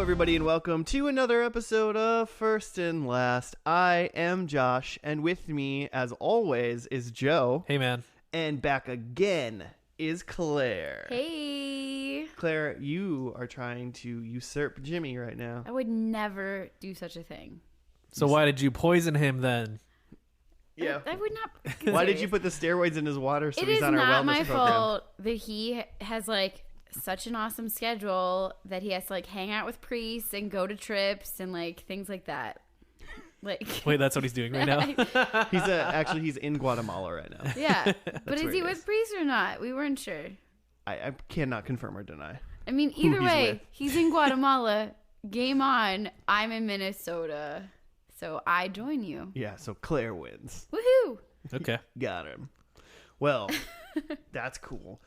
everybody, and welcome to another episode of First and Last. I am Josh, and with me, as always, is Joe. Hey, man. And back again is Claire. Hey. Claire, you are trying to usurp Jimmy right now. I would never do such a thing. So why did you poison him then? Yeah. I would not. Why did you put the steroids in his water so he's on our wellness program? It is not my fault that he has like such an awesome schedule that he has to like hang out with priests and go to trips and like things like that. Like, wait, that's what he's doing right now? He's in Guatemala right now. Yeah. But is he with priests or not? We weren't sure. I cannot confirm or deny. I mean, either way, he's in Guatemala. Game on. I'm in Minnesota. So I join you. Yeah, so Claire wins. Woohoo! Okay. Got him. Well, that's cool.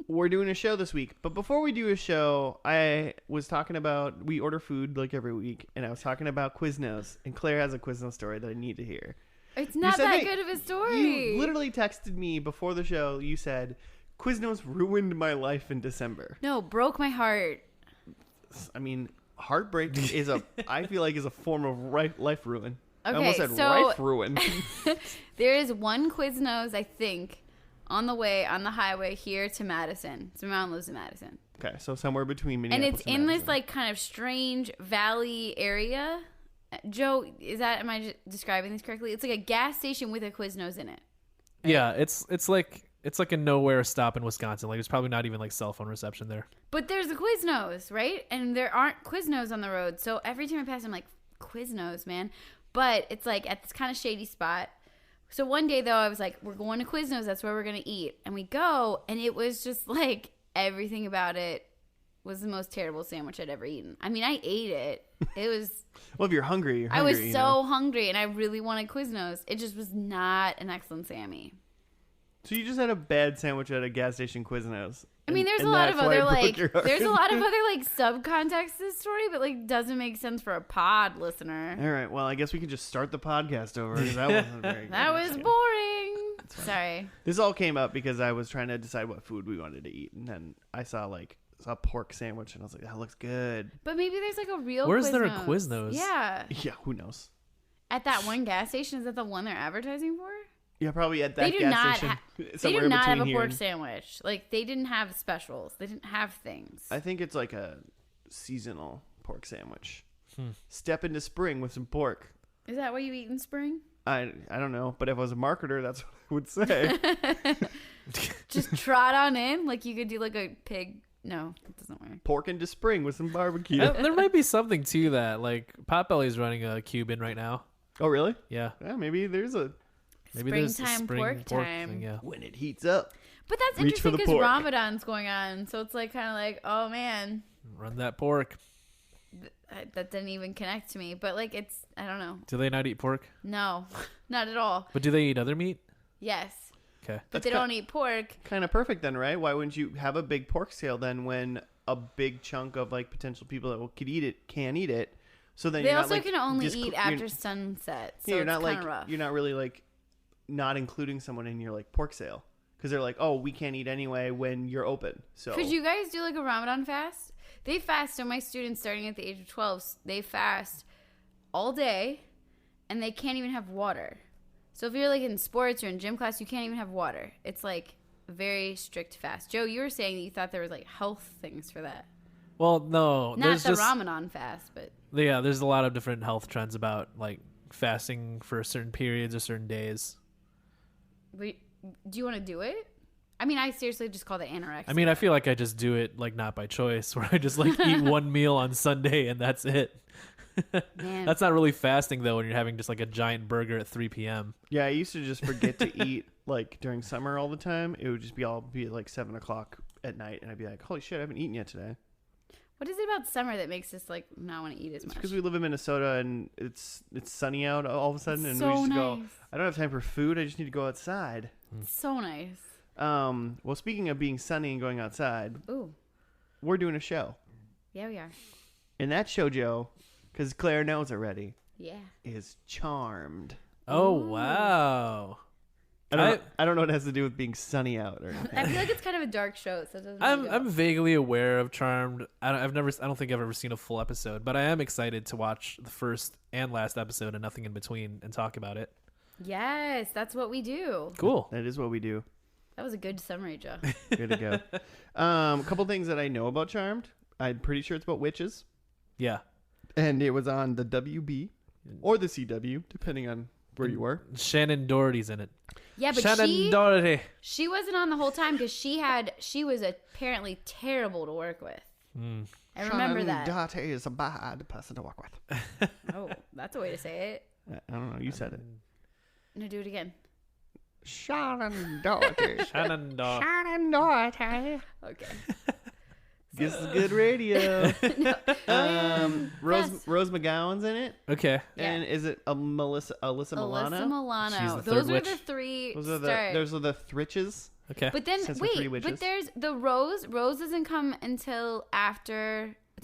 We're doing a show this week, but before we do a show, I was talking about, we order food like every week, and I was talking about Quiznos, and Claire has a Quiznos story that I need to hear. It's not that good of a story. You literally texted me before the show. You said, Quiznos ruined my life in December. No, broke my heart. I mean, heartbreak I feel like is a form of life ruin. Okay, I almost said life ruin. There is one Quiznos, I think, on the way on the highway here to Madison. So my mom lives in Madison. Okay, so somewhere between Minneapolis and it's in this like kind of strange valley area. Joe, am I describing this correctly? It's like a gas station with a Quiznos in it. Right? Yeah, it's like a nowhere stop in Wisconsin. Like there's probably not even like cell phone reception there. But there's a Quiznos, right? And there aren't Quiznos on the road. So every time I pass, I'm like, Quiznos, man. But it's like at this kind of shady spot. So one day, though, I was like, we're going to Quiznos. That's where we're going to eat. And we go, and it was just like everything about it was the most terrible sandwich I'd ever eaten. I mean, I ate it. It was... Well, if you're hungry, I was so hungry, and I really wanted Quiznos. It just was not an excellent Sammy. So you just had a bad sandwich at a gas station Quiznos. I mean, there's a lot of other subcontext to this story, but like doesn't make sense for a pod listener. All right, well, I guess we could just start the podcast over because that wasn't very good. That was boring. Sorry. This all came up because I was trying to decide what food we wanted to eat, and then I saw a pork sandwich, and I was like, that looks good. But maybe there's like a real Where's Quiznos. there a Quiznos? Yeah. Yeah, who knows? At that one gas station, is that the one they're advertising for? Yeah, probably at that gas station. They do not have a pork sandwich. Like, they didn't have specials. They didn't have things. I think it's like a seasonal pork sandwich. Step into spring with some pork. Is that what you eat in spring? I don't know, but if I was a marketer, that's what I would say. Just trot on in? Like, you could do like a pig... No, it doesn't work. Pork into spring with some barbecue. There might be something to that. Like, Potbelly's running a Cuban right now. Oh, really? Yeah. Yeah, maybe there's a... Springtime pork time. Thing, yeah. When it heats up. But that's interesting because Ramadan's going on. So it's like kind of like, oh, man. Run that pork. That didn't even connect to me. But like it's, I don't know. Do they not eat pork? No, not at all. But do they eat other meat? Yes. Okay. But they don't eat pork. Kind of perfect then, right? Why wouldn't you have a big pork sale then when a big chunk of like potential people that could eat it can eat it? So then they you're also not, like, can only eat after sunset. So you're it's not kind like of rough. you're not really like not including someone in your like pork sale because they're like, oh, we can't eat anyway when you're open. So could you guys do like a Ramadan fast? They fast. So my students starting at the age of 12, they fast all day, and they can't even have water. So if you're like in sports or in gym class, you can't even have water. It's like a very strict fast. Joe, you were saying that you thought there was like health things for that. Well, no, not the Ramadan fast, but yeah, there's a lot of different health trends about like fasting for certain periods or certain days. Do you want to do it? I mean, I seriously just call it anorexia. I mean, I feel like I just do it like not by choice, where I just like eat one meal on Sunday and that's it. Man. That's not really fasting though when you're having just like a giant burger at 3 p.m. Yeah, I used to just forget to eat like during summer all the time. It would just be like 7 o'clock at night, and I'd be like, holy shit, I haven't eaten yet today. What is it about summer that makes us like not want to eat as much? Because we live in Minnesota and it's sunny out all of a sudden, and so we just nice. go, I don't have time for food. I just need to go outside. It's so nice. Well, speaking of being sunny and going outside, Ooh, we're doing a show. Yeah, we are. And that show, Joe, because Claire knows already, Yeah. is Charmed. Oh, Ooh. wow. I don't know what it has to do with being sunny out or anything. I feel like it's kind of a dark show, so it doesn't. Really I'm vaguely aware of Charmed. I don't think I've ever seen a full episode, but I am excited to watch the first and last episode and nothing in between and talk about it. Yes, that's what we do. Cool. That is what we do. That was a good summary, Joe. Good to go. A couple things that I know about Charmed. I'm pretty sure it's about witches. Yeah. And it was on the WB or the CW, depending on where you were. Shannon Doherty's in it. Yeah, but Shannon Doherty. she wasn't on the whole time because she was apparently terrible to work with. I remember that. Doherty is a bad person to work with. Oh, that's a way to say it. I don't know. You said it. No, do it again. Shannon Doherty. Shannon Doherty. Shannon Doherty. Okay. This is good radio. Rose Yes. Rose McGowan's in it. Okay. Yeah. And is it Alyssa Milano? Alyssa Milano. She's the Those third are witch. the three. Those are the Thritches. Okay. But then Since we're three wait, witches. but there's the Rose. Rose doesn't come until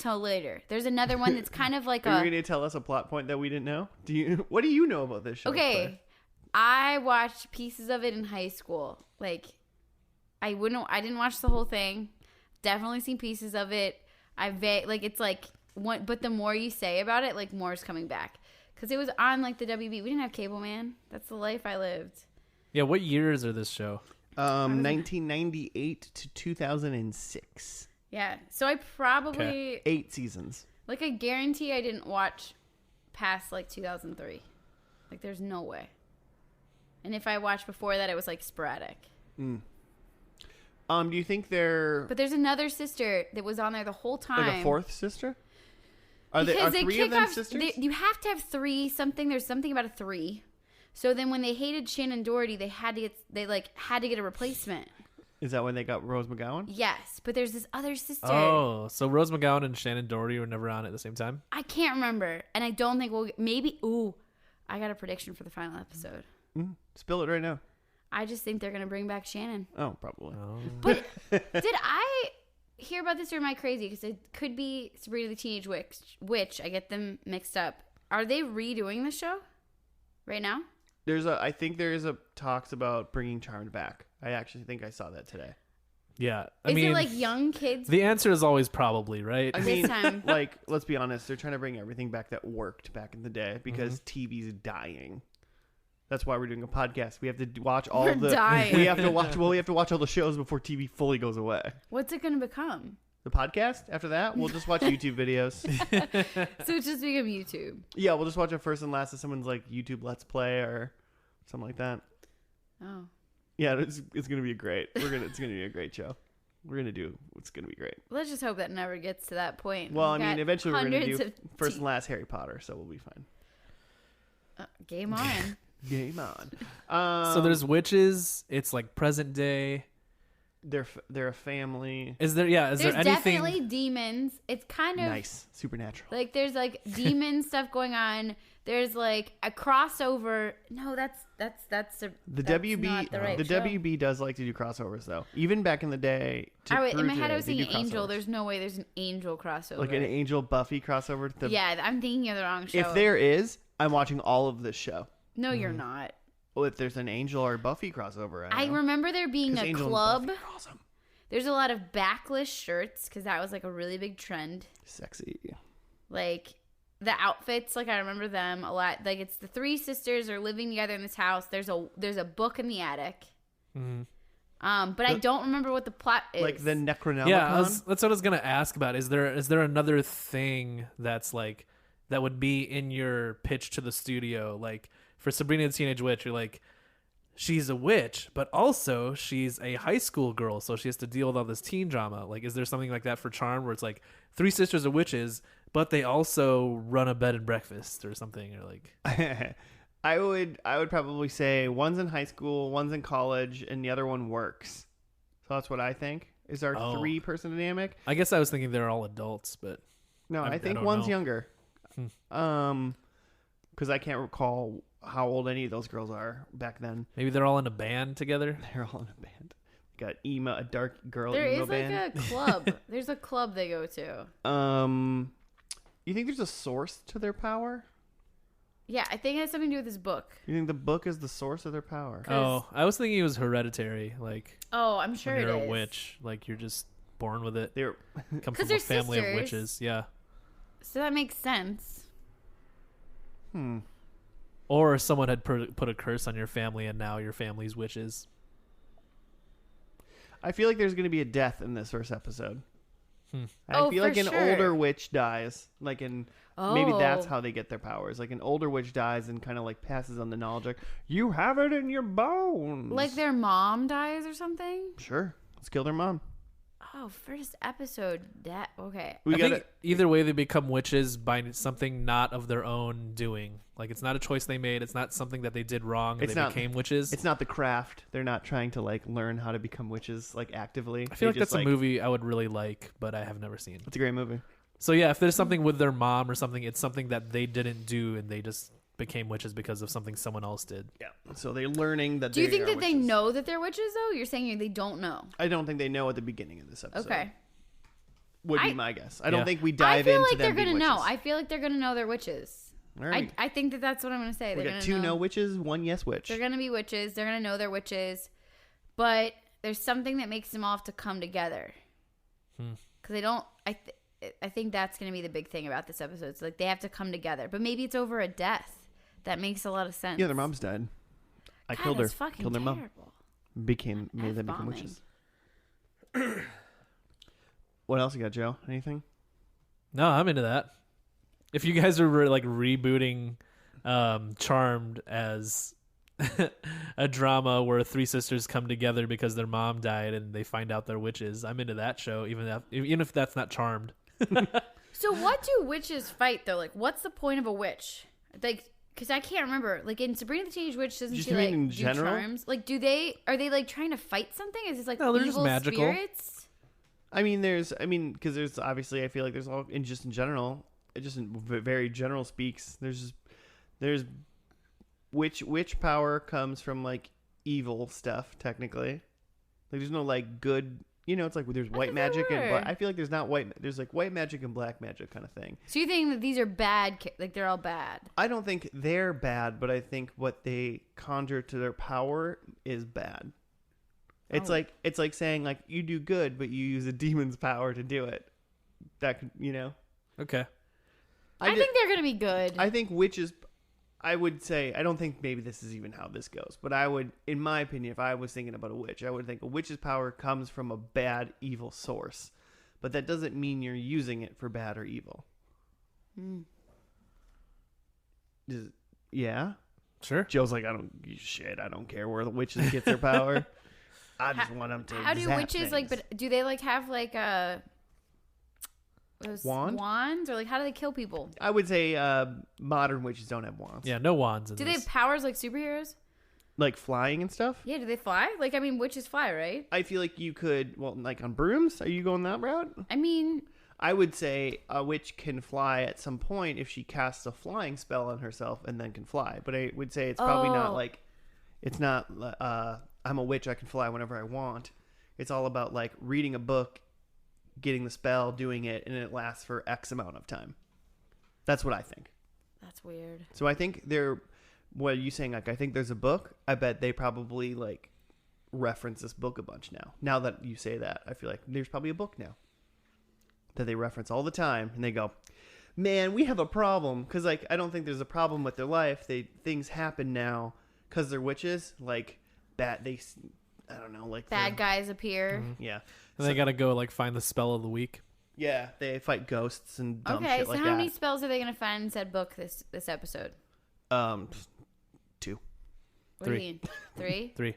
later. There's another one that's kind of like Are you a. going to tell us a plot point that we didn't know? What do you know about this show? Claire? Okay, I watched pieces of it in high school. Like, I didn't watch the whole thing. Definitely seen pieces of it. It's like one, but the more you say about it, like more is coming back. Because it was on like the WB. We didn't have cable, man. That's the life I lived. Yeah. What years are this show? 1998 to 2006. Yeah. So I probably 8 seasons. like I guarantee I didn't watch past like 2003. Like there's no way. And if I watched before that, it was like sporadic. Do you think they're But there's another sister that was on there the whole time. like a fourth sister? Are Because they they 3 kick of them off, sisters? you have to have 3 something. There's something about a 3. So then when they hated Shannon Doherty, they had to get a replacement. Is that when they got Rose McGowan? Yes, but there's this other sister. Oh, so Rose McGowan and Shannon Doherty were never on at the same time? I can't remember, and I don't think maybe. Ooh, I got a prediction for the final episode. Spill it right now. I just think they're gonna bring back Shannon. Oh, probably. But did I hear about this or am I crazy? Because it could be Sabrina the Teenage Witch. I get them mixed up. Are they redoing the show right now? I think there is a talks about bringing Charmed back. I actually think I saw that today. Yeah. Is it like young kids? The answer is always probably, right? I This mean, time. like, let's be honest. They're trying to bring everything back that worked back in the day because TV's dying. That's why we're doing a podcast. We have to watch all We're the. dying. We have to watch. Well, we have to watch all the shows before TV fully goes away. What's it gonna become? The podcast. After that, we'll just watch YouTube videos. So it's just become YouTube. Yeah, we'll just watch a first and last of someone's like YouTube Let's Play or something like that. Oh. Yeah, it's gonna be it's gonna be a great show. It's gonna be great. Let's just hope that never gets to that point. Well, We've I mean, got eventually we're gonna hundreds do of first and last Harry Potter, so we'll be fine. game on. Game on. So there's witches. It's like present day. They're a family. Is there There's anything? definitely demons. It's kind of Nice, supernatural. like there's like demon stuff going on. There's like a crossover. No, that's The that's WB not the right the show. WB does like to do crossovers though. Even back in the day. In my head, I was they do thinking Angel. crossovers. There's no way there's an Angel crossover. like an Angel Buffy crossover. Yeah, I'm thinking of the wrong show. If there is, I'm watching all of this show. no, you're not. Well, if there's an Angel or Buffy crossover, I know. remember there being 'Cause a Angel and club. Buffy are awesome. There's a lot of backless shirts because that was like a really big trend. Sexy. Like the outfits, like I remember them a lot. Like it's the 3 sisters are living together in this house. There's a book in the attic. But I don't remember what the plot is. Like the Necronomicon. Yeah, that's what I was gonna ask about. Is there another thing that's like that would be in your pitch to the studio? Like for Sabrina the Teenage Witch, you're like, she's a witch, but also she's a high school girl, so she has to deal with all this teen drama. Like, is there something like that for Charm where it's like 3 sisters are witches, but they also run a bed and breakfast or something, or like? I would probably say one's in high school, one's in college, and the other one works. So that's what I think is our 3-person dynamic. I guess I was thinking they're all adults, but No, I think don't one's know. younger. Because I can't recall how old any of those girls are back then. maybe they're all in a band together. They're all in a band. Got a dark girl there emo is band. like a club. There's a club they go to. You think there's a source to their power? Yeah, I think it has something to do with his book. You think the book is the source of their power? Oh, I was thinking it was hereditary. Like, Oh, I'm sure when it you're is. a witch, like you're just born with it. They're Come 'Cause from a they're family of sisters. witches. Yeah. So that makes sense. Or someone had put a curse on your family, and now your family's witches. I feel like there's going to be a death in this first episode. I Oh, feel for like an sure. older witch dies. Like maybe that's Oh. how they get their powers. Like an older witch dies and kind of like passes on the knowledge. Like, you have it in your bones. Like their mom dies or something? Sure. Let's kill their mom. Oh, first episode. That okay. We I got think either way, they become witches by something not of their own doing. Like, it's not a choice they made. It's not something that they did wrong and It's they not- became witches. It's not the craft. They're not trying to like learn how to become witches like actively. I feel They like that's just, a movie I would really like, but I have never seen. It's a great movie. So yeah, if there's something with their mom or something, it's something that they didn't do and they just became witches because of something someone else did. Yeah. So they're learning that. Do you think are that they witches. know that they're witches though? You're saying they don't know. I don't think they know at the beginning of this episode. Okay. Would be I- my guess. I don't Yeah. think we I dive feel into like they're them being gonna know. witches. I feel like they're gonna know they're witches. All right. I think that that's what I'm gonna say. We They're got gonna 2 know. no witches, 1 yes witch. They're gonna be witches. They're gonna know they're witches, but there's something that makes them all have to come together. Because they don't. I think that's gonna be the big thing about this episode. It's like they have to come together, but maybe it's over a death. That makes a lot of sense. Yeah, their mom's died. I God, killed her. that's fucking Killed their mom. terrible. Made them become F-bombing. witches. What else you got, Joe? Anything? No, I'm into that. If you guys are like rebooting Charmed as a drama where 3 sisters come together because their mom died and they find out they're witches, I'm into that show, even if that's not Charmed. So what do witches fight though? Like, what's the point of a witch? Like, because I can't remember. Like in Sabrina the Teenage Witch, doesn't Just she mean like in do general? charms? Like, are they like trying to fight something? Is this like No, they're just evil magical. spirits? Because there's obviously, I feel like there's all in general, just in very general speaks. There's witch power comes from like evil stuff technically. Like there's no like good. It's like there's white thought there magic and were. I feel like there's not white. There's like white magic and black magic kind of thing. So you think that these are bad? Like they're all bad? I don't think they're bad, but I think what they conjure to their power is bad. It's Oh. like saying like you do good, but you use a demon's power to do it. That could Okay. I think they're gonna be good. I think witches. I would say I don't think maybe this is even how this goes, but I would, in my opinion, if I was thinking about a witch, I would think a witch's power comes from a bad, evil source, but that doesn't mean you're using it for bad or evil. Yeah. Sure. Joe's like, I don't care where the witches get their power. I just want them to. How do zap witches like? things. But do they like have like those Wand? wands, or like how do they kill people? I would say modern witches don't have wands. Yeah, no wands in Do they this. have powers like superheroes? Like flying and stuff. Yeah, do they fly? Like, I mean, witches fly, right? I feel like you could, like on brooms. Are you going that route? I mean, I would say a witch can fly at some point if she casts a flying spell on herself and then can fly. But I would say it's probably not Oh. like, it's not, I'm a witch, I can fly whenever I want. It's all about like reading a book, getting the spell, doing it, and it lasts for X amount of time. That's what I think. that's weird. So I think what are you saying? Like, I think there's a book. I bet they probably like reference this book a bunch now. Now that you say that, I feel like there's probably a book now that they reference all the time, and they go, "Man, we have a problem." Because like, I don't think there's a problem with their life. Things happen now because they're witches. Like I don't know, like Bad guys appear. Yeah, And they gotta go like find the spell of the week. yeah. They fight ghosts and dumb Okay, shit so like how that. many spells are they gonna find in said book this episode? 2. What 3. do you mean? 3? 3.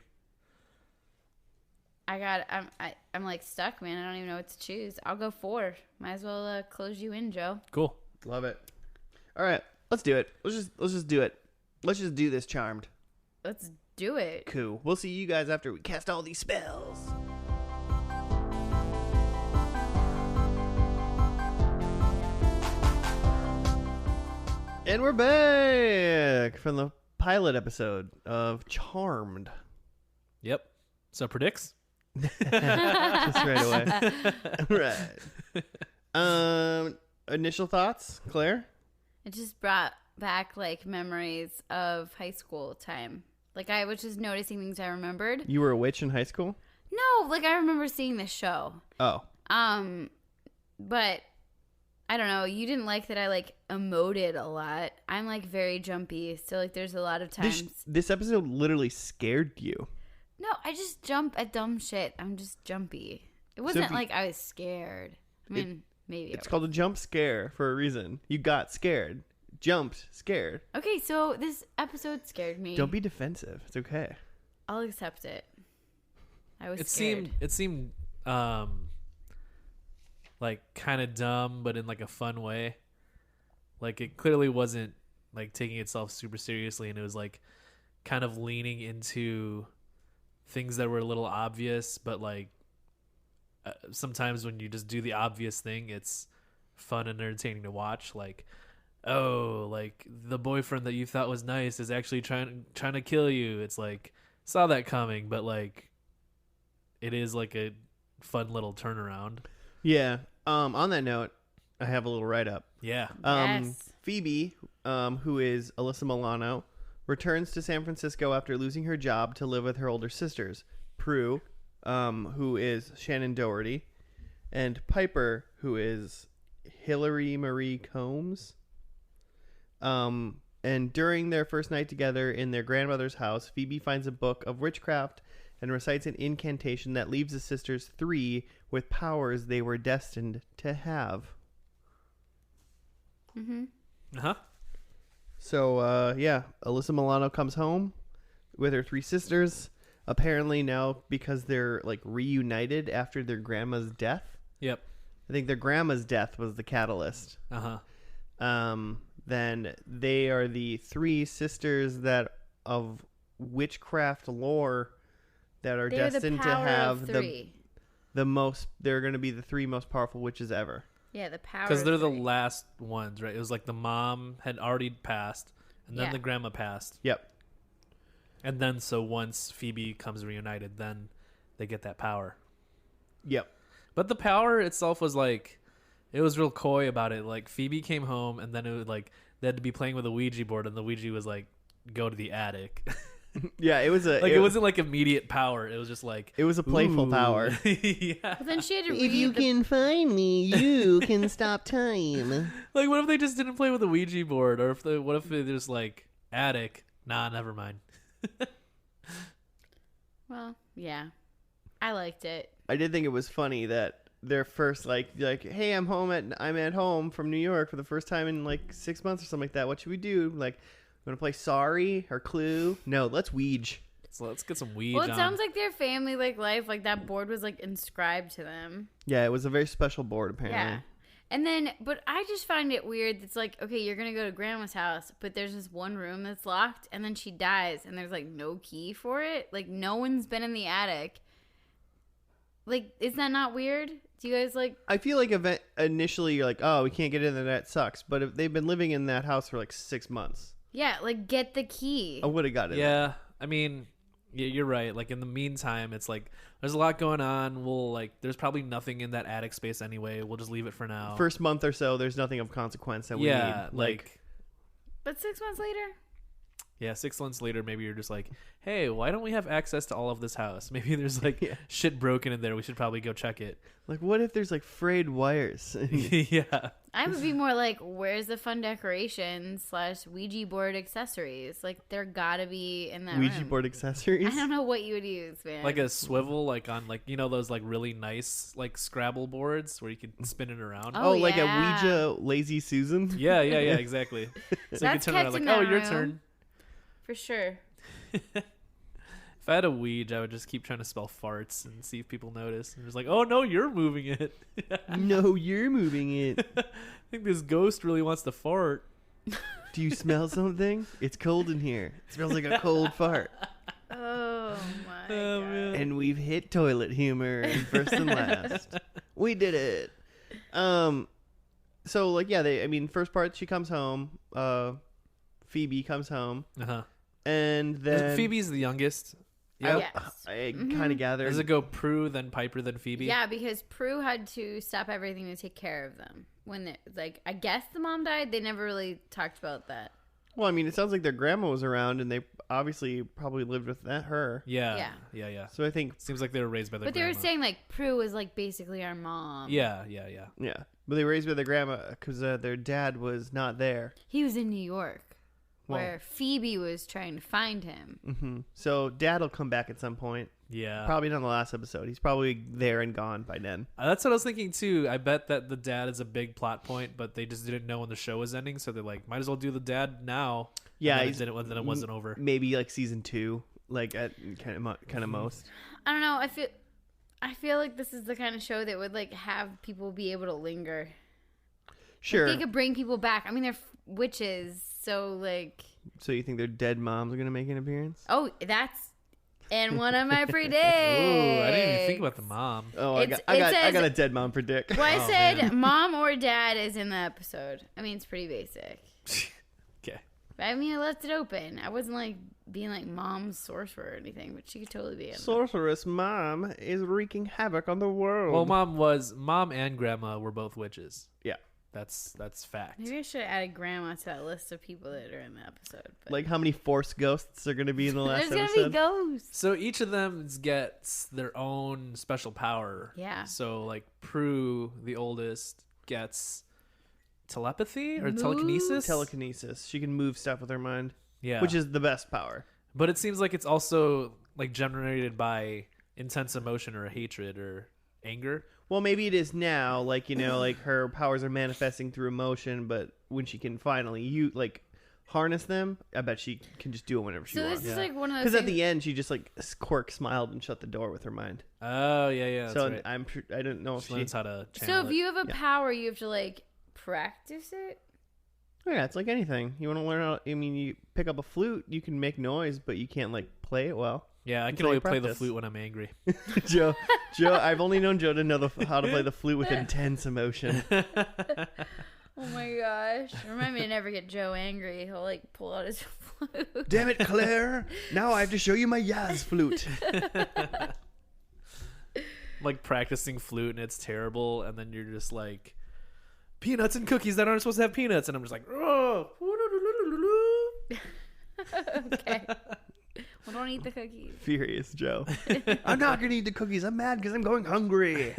I'm like stuck, man. I don't even know what to choose. I'll go 4. Might as well close you in, Joe. Cool. Love it. All right, let's do it. Let's just do it. Let's just do this Charmed. Let's do it. Cool. We'll see you guys after we cast all these spells. And we're back from the pilot episode of Charmed. Yep. So predicts. Just right away. Right. Initial thoughts, Claire? It just brought back like memories of high school time. Like I was just noticing things I remembered. You were a witch in high school? No, like I remember seeing this show. Oh. But I don't know. You didn't like that I like emoted a lot. I'm like very jumpy. So like there's a lot of times. This episode literally scared you. No, I just jump at dumb shit. I'm just jumpy. It wasn't like I was scared. I mean, maybe. It's called a jump scare for a reason. You got scared. Jumped scared. Okay, so this episode scared me. Don't be defensive. It's okay. I'll accept it. I was scared. It seemed like kind of dumb, but in like a fun way. Like it clearly wasn't like taking itself super seriously, and it was like kind of leaning into things that were a little obvious, but like sometimes when you just do the obvious thing, it's fun and entertaining to watch. Like, oh, like the boyfriend that you thought was nice is actually trying to kill you. It's like, saw that coming, but like it is like a fun little turnaround. Yeah. On that note, I have a little write-up. Yeah. Yes. Phoebe, who is Alyssa Milano, returns to San Francisco after losing her job to live with her older sisters, Prue, who is Shannon Doherty, and Piper, who is Hillary Marie Combs. And during their first night together in their grandmother's house, Phoebe finds a book of witchcraft and recites an incantation that leaves the sisters 3 with powers they were destined to have. Mm-hmm. Uh-huh. So, yeah, Alyssa Milano comes home with her 3 sisters. Apparently now, because they're, like, reunited after their grandma's death. Yep. I think their grandma's death was the catalyst. Uh-huh. Then they are the 3 sisters that of witchcraft lore that are They're destined the to power have of 3. the most. They're going to be the 3 most powerful witches ever. Yeah, the power. Because they're of the 3. last ones, right? It was like the mom had already passed, and then Yeah. the grandma passed. Yep. And then so once Phoebe comes reunited, then they get that power. Yep. But the power itself was like, it was real coy about it. Like Phoebe came home, and then it was like they had to be playing with a Ouija board, and the Ouija was like, go to the attic. Yeah, it was a Like it wasn't like immediate power. It was just like, it was a playful ooh. power. Yeah. But then she had to If read you can find me, you can stop time. Like what if they just didn't play with a Ouija board, or what if they just like attic? Nah, never mind. Well, yeah. I liked it. I did think it was funny that their first like hey, I'm at home from New York for the first time in like 6 months or something like that. What should we do? Like, want to play Sorry or Clue? No, let's Ouija. So let's get some Ouija. Well, it sounds like their family like life, like that board was like inscribed to them. Yeah, it was a very special board apparently. Yeah. And then, but I just find it weird. It's like, okay, you're going to go to grandma's house, but there's this one room that's locked, and then she dies, and there's like no key for it. Like, no one's been in the attic. Like, is that not weird? Do you guys like. I feel like initially you're like, oh, we can't get in there, that sucks. But if they've been living in that house for like 6 months. Yeah, like, get the key. I would have got it. Yeah, I mean, yeah, you're right. Like in the meantime, it's like there's a lot going on. There's probably nothing in that attic space anyway. We'll just leave it for now. First month or so, there's nothing of consequence that we yeah, need. like But 6 months later? yeah, 6 months later, maybe you're just like, hey, why don't we have access to all of this house? Maybe there's like shit broken in there. We should probably go check it. Like, what if there's like frayed wires? Yeah. I would be more like, where's the fun decorations / Ouija board accessories? Like, there gotta be in that Ouija room. board accessories? I don't know what you would use, man. Like a swivel, like on like, you know, those like really nice like Scrabble boards where you can spin it around. Oh, like a yeah. Ouija Lazy Susan? Yeah, exactly. So you can That's turn around kept like, in oh, that your room. turn. For sure. If I had a Ouija, I would just keep trying to spell farts and see if people notice. And just like, oh no, you're moving it. No, you're moving it. I think this ghost really wants to fart. Do you smell something? It's cold in here. It smells like a cold fart. Oh my Oh, god. man. And we've hit toilet humor in first and last. We did it. So like, yeah, first part she comes home. Phoebe comes home, Uh-huh. and then Phoebe's the youngest. I, Yes. I kind of gathered. Does it go Prue, then Piper, then Phoebe? Yeah, because Prue had to stop everything to take care of them. When I guess the mom died. They never really talked about that. Well, I mean, it sounds like their grandma was around, and they obviously probably lived with her. Yeah. So I think, Seems like they were raised by their But they grandma. were saying like Prue was like basically our mom. Yeah. yeah, but they were raised by their grandma because their dad was not there. He was in New York, Well- where Phoebe was trying to find him. Hmm. So dad will come back at some point. Yeah. Probably not in the last episode. He's probably there and gone by then. That's what I was thinking too. I bet that the dad is a big plot point, but they just didn't know when the show was ending, so they're like, might as well do the dad now. Yeah, and he's- then it wasn't over. Maybe like season 2, like at kind of most. I don't know. I feel like this is the kind of show that would like have people be able to linger. Sure. Like, they could bring people back. I mean, they're witches, so like. So you think their dead moms are gonna make an appearance? Oh, that's in one of my predicts. Ooh, I didn't even think about the mom. Oh, It's- I got says- a dead mom predict. Well, I Oh, said man. mom or dad is in the episode. I mean, it's pretty basic. Okay. But, I mean, I left it open. I wasn't like being like mom's sorcerer or anything, but she could totally be in. Sorceress mom is wreaking havoc on the world. Well, mom and grandma were both witches. Yeah. That's fact. Maybe I should have added grandma to that list of people that are in the episode. But Like how many Force ghosts are gonna be in the last there's episode? gonna be ghosts. So each of them gets their own special power. Yeah. So like Prue, the oldest, gets telepathy or Move? telekinesis. Telekinesis. She can move stuff with her mind, Yeah. which is the best power. But it seems like it's also like generated by intense emotion or hatred or anger. Well, maybe it is now. Like like her powers are manifesting through emotion, but when she can finally harness them, I bet she can just do it whenever she So this wants. is Yeah. like one of those. Because at things- the end, she just like quirk smiled and shut the door with her mind. Oh yeah, that's So right. I don't know if She learns how to So channel if it. you have a Yeah. power, you have to like practice it. Yeah, it's like anything. You want to learn how. I mean, you pick up a flute, you can make noise, but you can't like play it well. Yeah, I It's can only like play the practice. flute when I'm angry. Joe, I've only known Joe to know how to play the flute with intense emotion. Oh my gosh! Remind me to never get Joe angry. He'll like pull out his flute. Damn it, Claire! Now I have to show you my Yaz flute. Like practicing flute and it's terrible, and then you're just like peanuts and cookies that aren't supposed to have peanuts, and I'm just like, oh. Okay. Well, don't eat the cookies. Furious Joe. I'm not gonna eat the cookies. I'm mad because I'm going hungry.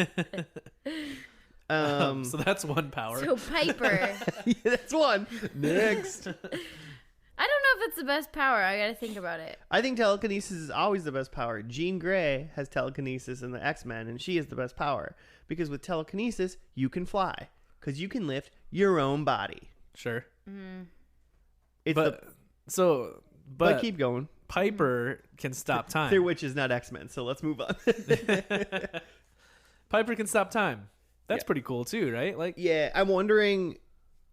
So that's one power. So Piper. Yeah, that's one. Next. I don't know if that's the best power. I gotta think about it. I think telekinesis is always the best power. Jean Grey has telekinesis in the X-Men, and she is the best power. Because with telekinesis, you can fly. Because you can lift your own body. Sure. It's But but keep going. Piper can stop time. They're witches, not X-Men, so let's move on. Piper can stop time. That's Yeah. pretty cool too, right? Like Yeah, I'm wondering,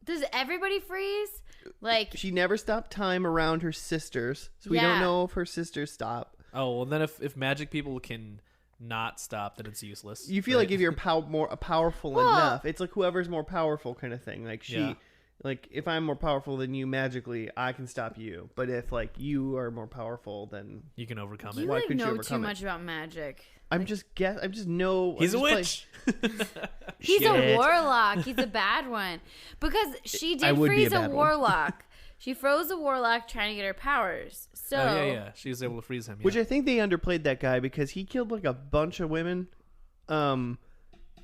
Does everybody freeze? Like, she never stopped time around her sisters, so we don't Yeah. know if her sisters stop. oh well, then if magic people can not stop, then it's useless. You feel right? like if you're powerful Well- enough, it's like whoever's more powerful kind of thing. Like Yeah. like if I'm more powerful than you magically, I can stop you. But if like you are more powerful, then you can overcome you it. Why like couldn't you know too overcome it? much about magic. I'm just know He's a I'm just witch. He's Shit. a warlock. He's a bad one. Because she I did would be a freeze a bad one. warlock. She froze a warlock trying to get her powers. So Oh yeah. She was able to freeze him. Yeah. Which I think they underplayed that guy because he killed like a bunch of women, and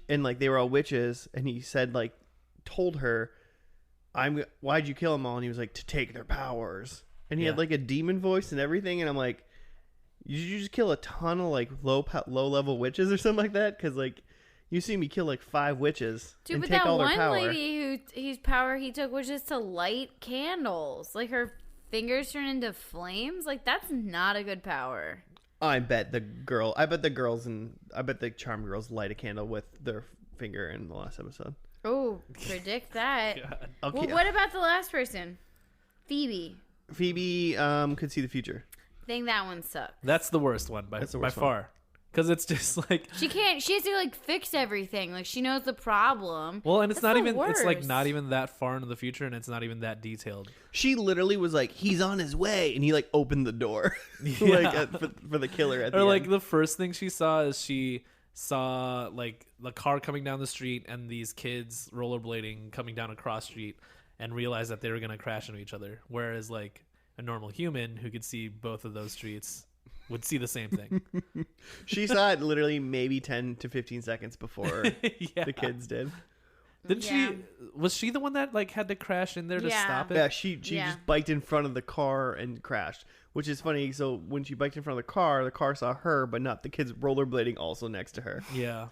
like they were all witches, and he said like told her, why'd you kill them all? And he was like, to take their powers, and he had Yeah. like a demon voice and everything, and I'm like, did you just kill a ton of like low level witches or something like that? Because like you see me kill like 5 witches Dude, and but take that all their one power. lady whose power he took was just to light candles. Like her fingers turn into flames. Like that's not a good power. I bet the charm girls light a candle with their finger in the last episode. Oh, predict that. God. Okay. Well, what about the last person? Phoebe. Phoebe could see the future. I think that one sucks. That's the worst one by That's the worst one. far. Because it's just like She can't. She has to like fix everything. Like she knows the problem. well, and it's That's not the even it's like worst. not even that far into the future, and it's not even that detailed. She literally was like, "He's on his way," and he like opened the door, Yeah. for the killer at the Or end. like the first thing she saw is she saw like the car coming down the street and these kids rollerblading coming down a cross street, and realized that they were going to crash into each other. Whereas like a normal human who could see both of those streets would see the same thing. She saw it literally maybe 10 to 15 seconds before Yeah. the kids did. Didn't Yeah. was she the one that like had to crash in there to Yeah. stop it? Yeah, she Yeah. just biked in front of the car and crashed, which is funny. So when she biked in front of the car saw her, but not the kids rollerblading also next to her. Yeah.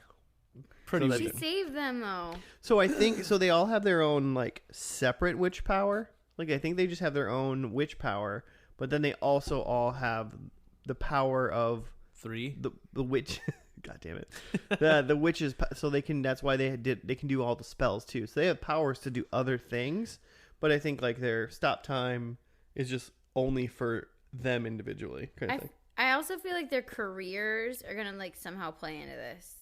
Pretty So She weird. saved them though. So I think so they all have their own like separate witch power. Like I think they just have their own witch power, but then they also all have the power of 3. the witch. God damn it, the witches. So they can. That's why they can do all the spells too. So they have powers to do other things, but I think like their stop time is just only for them individually kind of thing. I also feel like their careers are gonna like somehow play into this,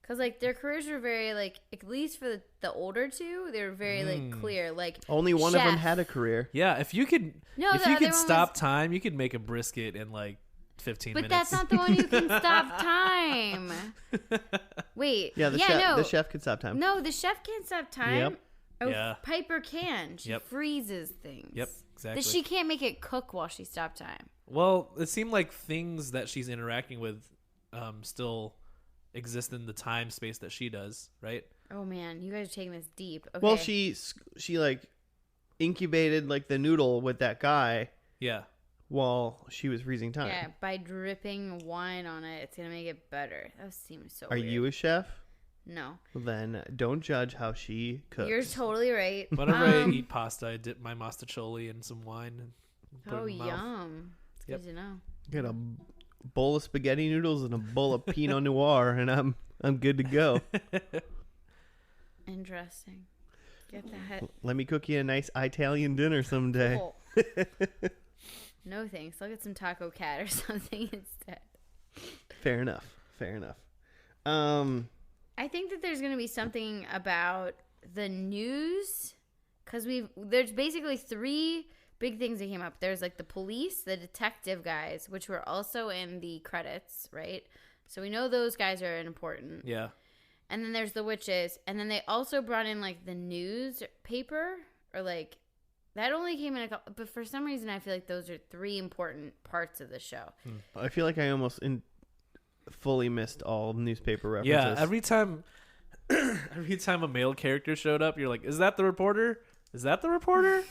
because like their careers are very like, at least for the older two, they were very like clear. Like Only one of them chef. had a career. Yeah, if you could No, if the you other could one stop was- time, you could make a brisket in like 15 But minutes. that's not the one who can stop time. Wait. Yeah, the chef can stop time. No, the chef can't stop time. Yep. Oh, Yeah. Piper can. She Yep. freezes things. Yep, exactly. She can't make it cook while she stopped time. Well, it seemed like things that she's interacting with still exist in the time space that she does, right? Oh man, you guys are taking this deep. Okay. Well, she like incubated like the noodle with that guy Yeah. while she was freezing time. Yeah, by dripping wine on it, it's gonna make it better. That seems so Are weird. you a chef? No. Well, then don't judge how she cooks. You're totally right. Whenever I eat pasta, I dip my mastacholi in some wine and put Oh, it in my mouth. yum. It's Yep. good to know. Get a bowl of spaghetti noodles and a bowl of Pinot Noir, and I'm good to go. Interesting. Get that. Let me cook you a nice Italian dinner someday. Oh. No thanks. I'll get some taco cat or something instead. Fair enough. Fair enough. I think that there's going to be something about the news, because there's basically 3 big things that came up. There's like the police, the detective guys, which were also in the credits, right? So we know those guys are important. Yeah. And then there's the witches, and then they also brought in like the newspaper, or like that only came in a couple, but for some reason I feel like those are 3 important parts of the show. I feel like I almost fully missed all newspaper references. Yeah, every time a male character showed up, you're like, "Is that the reporter? Is that the reporter?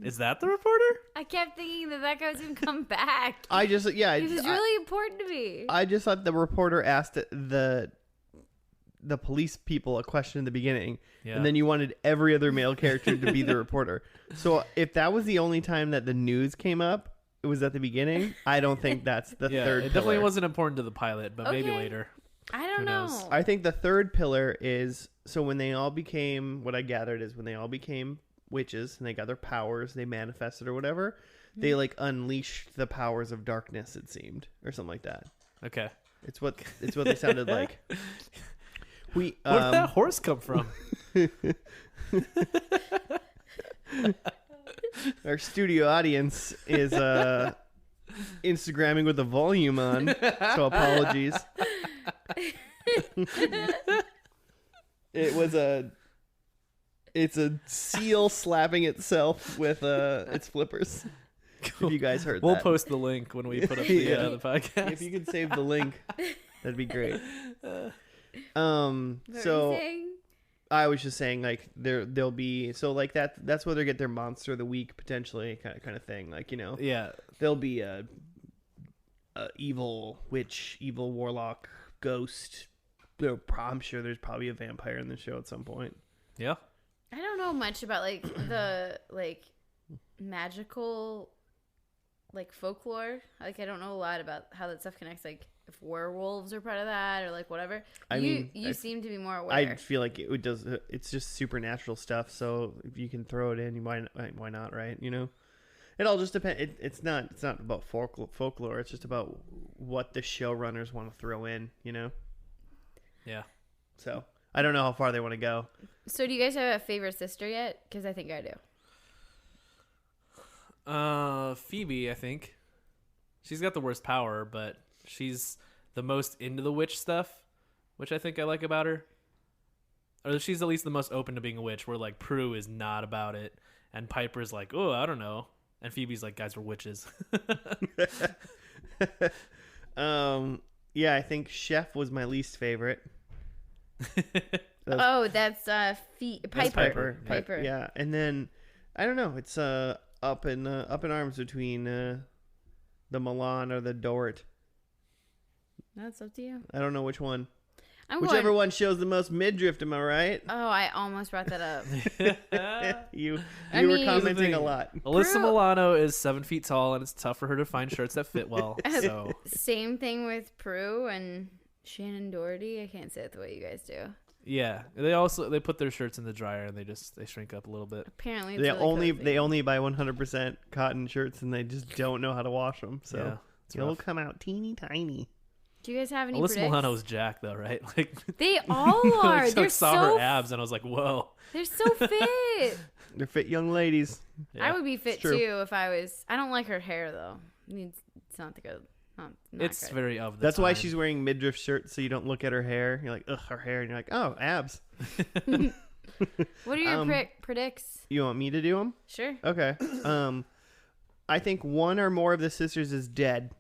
Is that the reporter?" I kept thinking that guy was going to come back. I just It was really important to me. I just thought the reporter asked the police people a question in the beginning, Yeah. and then you wanted every other male character to be the reporter. So if that was the only time that the news came up, it was at the beginning. I don't think that's the Yeah, third it definitely pillar. wasn't important to the pilot, but maybe Okay. later. I don't Who know. knows? I think the third pillar is, so when they all became, what I gathered is when they all became witches and they got their powers, they manifested or whatever, they like unleashed the powers of darkness, it seemed, or something like that. Okay. It's what they sounded like. Where did that horse come from? Our studio audience is Instagramming with the volume on, so apologies. It's a seal slapping itself with its flippers. If you guys heard We'll that. post the link when we put up the, Yeah. the podcast. If you could save the link, that'd be great. What So were you saying? I was just saying, like, there'll be, so like that's where they get their monster of the week potentially, kind of thing. Like, you know, Yeah. there'll be a evil witch, evil warlock, ghost. I'm sure there's probably a vampire in the show at some point. Yeah. I don't know much about like the like magical like folklore. Like I don't know a lot about how that stuff connects. Like if werewolves are part of that or like whatever. I mean, you seem to be more aware. I feel like it does. It's just supernatural stuff. So if you can throw it in, why not? Right? You know, it all just depends. It's not about folklore. It's just about what the showrunners want to throw in. You know. Yeah. So I don't know how far they want to go. So do you guys have a favorite sister yet? Because I think I do. Phoebe, I think. She's got the worst power, but she's the most into the witch stuff, which I think I like about her. or she's at least the most open to being a witch. Where like Prue is not about it, and Piper's like, oh, I don't know, and Phoebe's like, guys, we're witches. Yeah, I think Chef was my least favorite. That's Piper. Piper. Yeah, and then I don't know. It's up in arms between the Milan or the Dort. That's up to you. I don't know which one. Whichever one shows the most midriff. Am I right? Oh, I almost brought that up. You I were mean- commenting a lot. Alyssa Prue- Milano is 7 feet tall, and it's tough for her to find shirts that fit well. So Same thing with Prue and Shannon Doherty. I can't say it the way you guys do. yeah, they put their shirts in the dryer and they shrink up a little bit. Apparently, it's They really cozy. only buy 100% cotton shirts, and they just don't know how to wash them. So Yeah, it's they'll rough. come out teeny tiny. Do you guys have any Alyssa predicts? Milano's jacked though, right? Like They all are. I They're saw so her abs, and I was like, whoa. they're so fit. They're fit young ladies. Yeah. I would be fit It's true. too if I was. I don't like her hair though. It's not the good. Not It's good. very of the That's why time. she's wearing midriff shirts, so you don't look at her hair. You're like, ugh, her hair, and you're like, oh, abs. What are your Um, predicts? You want me to do them? Sure. Okay. I think one or more of the sisters is dead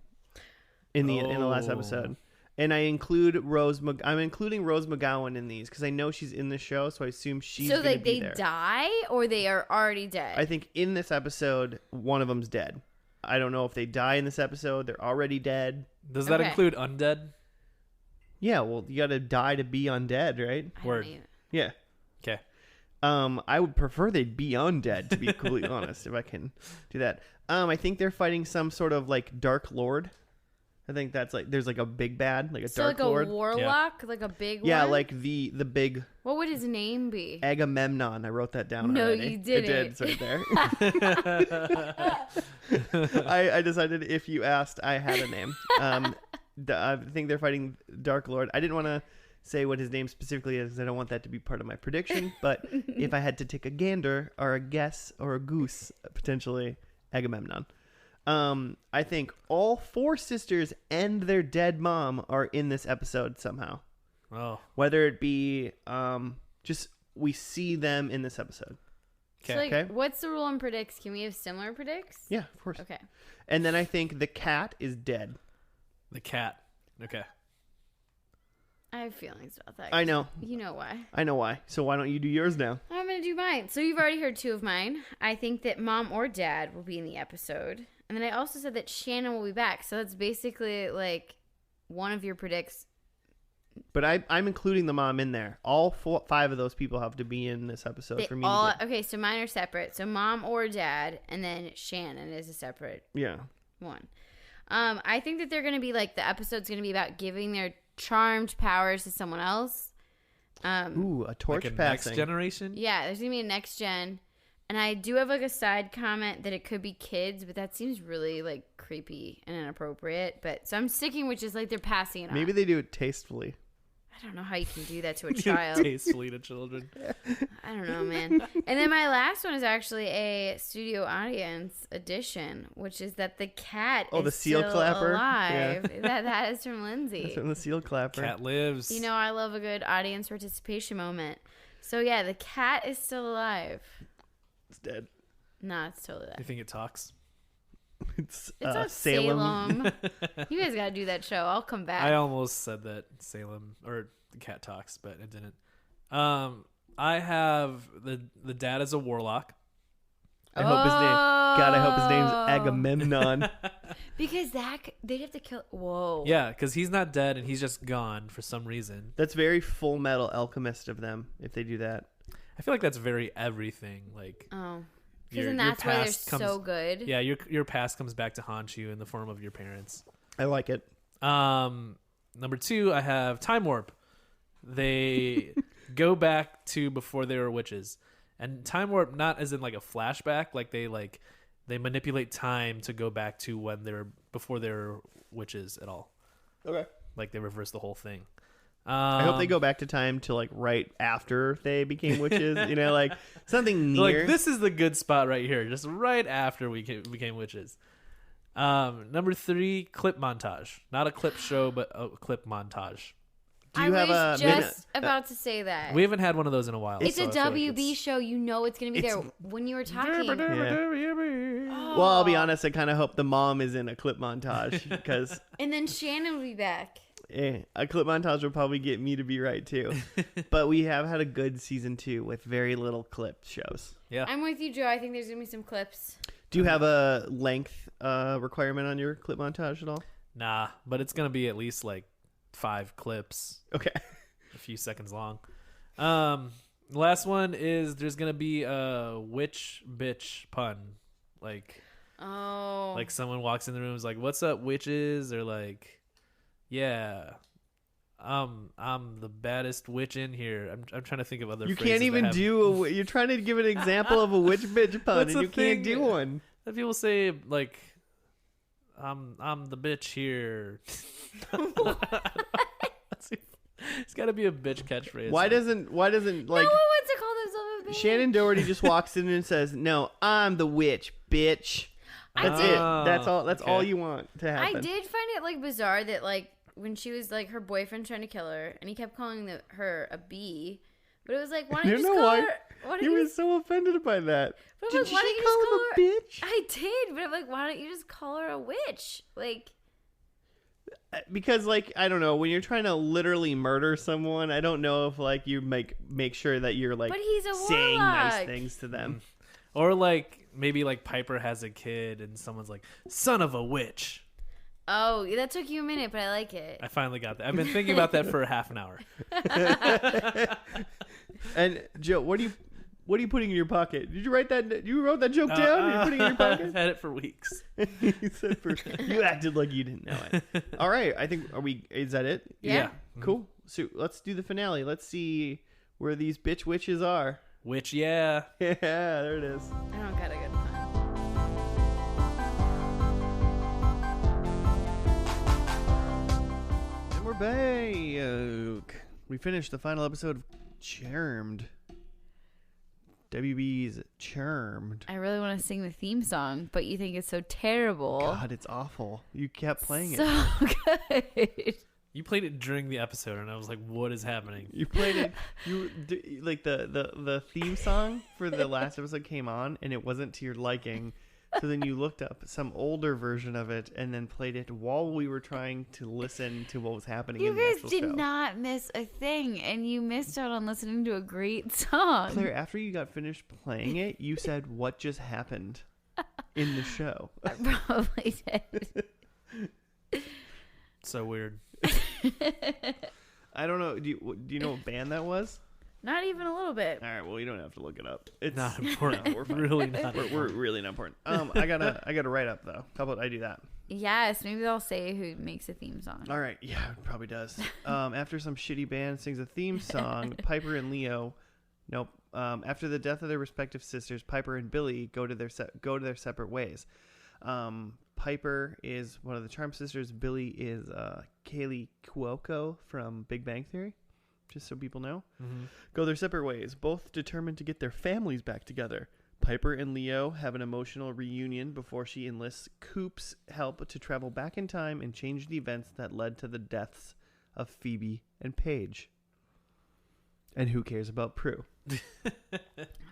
in the last Oh. episode, and I'm including Rose McGowan in these because I know she's in the show, so I assume she's So gonna like be they there. die or they are already dead. I think in this episode, one of them's dead. I don't know if they die in this episode. They're already dead. Does that Okay. include undead? Yeah, well, you got to die to be undead, right? I don't Word. even- Yeah. Okay. I would prefer they'd be undead, to be completely honest, if I can do that. I think they're fighting some sort of like Dark Lord. I think that's like there's like a big bad, like a So Dark like a Lord. warlock, like a big Yeah, one? like the big What would his name be? Agamemnon. I wrote that down. No, already. you didn't. I did. It's right there. I decided if you asked, I had a name. I think they're fighting Dark Lord. I didn't want to say what his name specifically is because I don't want that to be part of my prediction. But if I had to take a gander or a guess or a goose, potentially Agamemnon. I think all four sisters and their dead mom are in this episode somehow. Oh. Whether it be just we see them in this episode. So Okay. like, Okay. what's the rule on predicts? Can we have similar predicts? Yeah, of course. Okay. And then I think the cat is dead. The cat. Okay. I have feelings about that. I know. You know why. I know why. So why don't you do yours now? I'm going to do mine. So you've already heard two of mine. I think that mom or dad will be in the episode. And then I also said that Shannon will be back. So that's basically like one of your predicts. But I'm including the mom in there. All five of those people have to be in this episode They for me. all, to get, okay, so mine are separate. So mom or dad. And then Shannon is a separate yeah. one. I think that they're going to be like, the episode's going to be about giving their charmed powers to someone else. Ooh, a torch Like a passing. next generation? Yeah, there's going to be a next gen. And I do have like a side comment that it could be kids, but that seems really like creepy and inappropriate. But so I'm sticking with just like they're passing it on. Maybe they do it tastefully. I don't know how you can do that to a child. Tastefully to children. I don't know, man. And then my last one is actually a studio audience edition, which is that the cat Oh, is the seal still clapper? alive. Yeah. That is from Lindsay. That's from the seal clapper. Cat lives. You know, I love a good audience participation moment. So yeah, the cat is still alive. It's dead. No, it's totally You alive. think it talks? It's It's not Salem. You guys gotta do that show. I'll come back. I almost said that Salem or the cat talks, but it didn't. I have the dad is a warlock. I hope his name. God, I hope his name's Oh. Agamemnon. Because they'd have to kill. Whoa. Yeah, because he's not dead and he's just gone for some reason. That's very Full Metal Alchemist of them if they do that. I feel like that's very everything. Like, Oh. Your- Because then your that's why they're past so comes- good. yeah, your past comes back to haunt you in the form of your parents. I like it. Number 2, I have time warp. They go back to before they were witches, and time warp not as in like a flashback, like they manipulate time to go back to when they're before they were witches at all. Okay. Like they reverse the whole thing. I hope they go back to time to like right after they became witches. You know, like something near. Like this is the good spot right here, just right after we became witches. Number 3, clip montage. Not a clip show, but a clip montage. Do you have was a just about to say that. We haven't had one of those in a while. It's so a I feel like WB show. You know it's going to be there when you were talking. Well, I'll be honest. I kind of hope the mom is in a clip montage because And then Shannon will be back. a clip montage will probably get me to be right too. But we have had a good season 2 with very little clip shows. Yeah. I'm with you, Joe. I think there's going to be some clips. Do you have a length requirement on your clip montage at all? Nah, but it's gonna be at least like 5 clips, Okay. a few seconds long. Last one is there's gonna be a witch bitch pun, like someone walks in the room and is like, "What's up, witches?" Or like, "Yeah, I'm the baddest witch in here." I'm trying to think of other. You phrases can't that even have- do you're trying to give an example of a witch bitch pun That's and the you can't thing. do one. That people say like, I'm the bitch here. It's got to be a bitch catchphrase. Why doesn't like No one wants to call themselves a bitch. Shannon Doherty just walks in and says, "No, I'm the witch, bitch." That's it. That's all. That's all you want to happen. I did find it like bizarre that like when she was like her boyfriend trying to kill her and he kept calling her a bee, but it was like why don't you just call her? Why He don't you was so offended by that. But I'm Did like, why she don't you call just him a bitch? I did, but I'm like, why don't you just call her a witch? Like, Because like I don't know, when you're trying to literally murder someone, I don't know if like you make sure that you're like but he's a saying nice warlock. things to them. Or like maybe like Piper has a kid and someone's like, "Son of a witch." Oh, that took you a minute, but I like it. I finally got that. I've been thinking about that for a half an hour. And Joe, what are you putting in your pocket? Did you write that? You wrote that joke down? You're putting it in your pocket? I've had it for weeks. He said you acted like you didn't know it. All right, I think is that it? Yeah. Cool. So let's do the finale. Let's see where these bitch witches are. Which, yeah. Yeah, there it is. I don't got a good pun. And we're back. We finished the final episode of Charmed. WB's Charmed. I really want to sing the theme song, but you think it's so terrible. God, it's awful. You kept playing it. So good. You played it during the episode, and I was like, what is happening? You played it. Like the theme song for the last episode came on, and it wasn't to your liking. So then you looked up some older version of it, and then played it while we were trying to listen to what was happening. You in the guys actual did show. not miss a thing, and you missed out on listening to a great song. Claire, after you got finished playing it, you said, "What just happened in the show?" I probably did. So weird. I don't know. Do you know what band that was? Not even a little bit. All right. Well, you don't have to look it up. It's Not important. No, we're fine. Really not We're important. really not important. I gotta write up though. How about I do that? Yes, maybe they'll say who makes a theme song. All right. Yeah, it probably does. After some shitty band sings a theme song, Piper and Leo. Nope. After the death of their respective sisters, Piper and Billy go to their separate ways. Piper is one of the Charm sisters. Billy is Kaylee Cuoco from Big Bang Theory. Just so people know. Mm-hmm. Go their separate ways, both determined to get their families back together. Piper and Leo have an emotional reunion before she enlists Coop's help to travel back in time and change the events that led to the deaths of Phoebe and Paige. And who cares about Prue?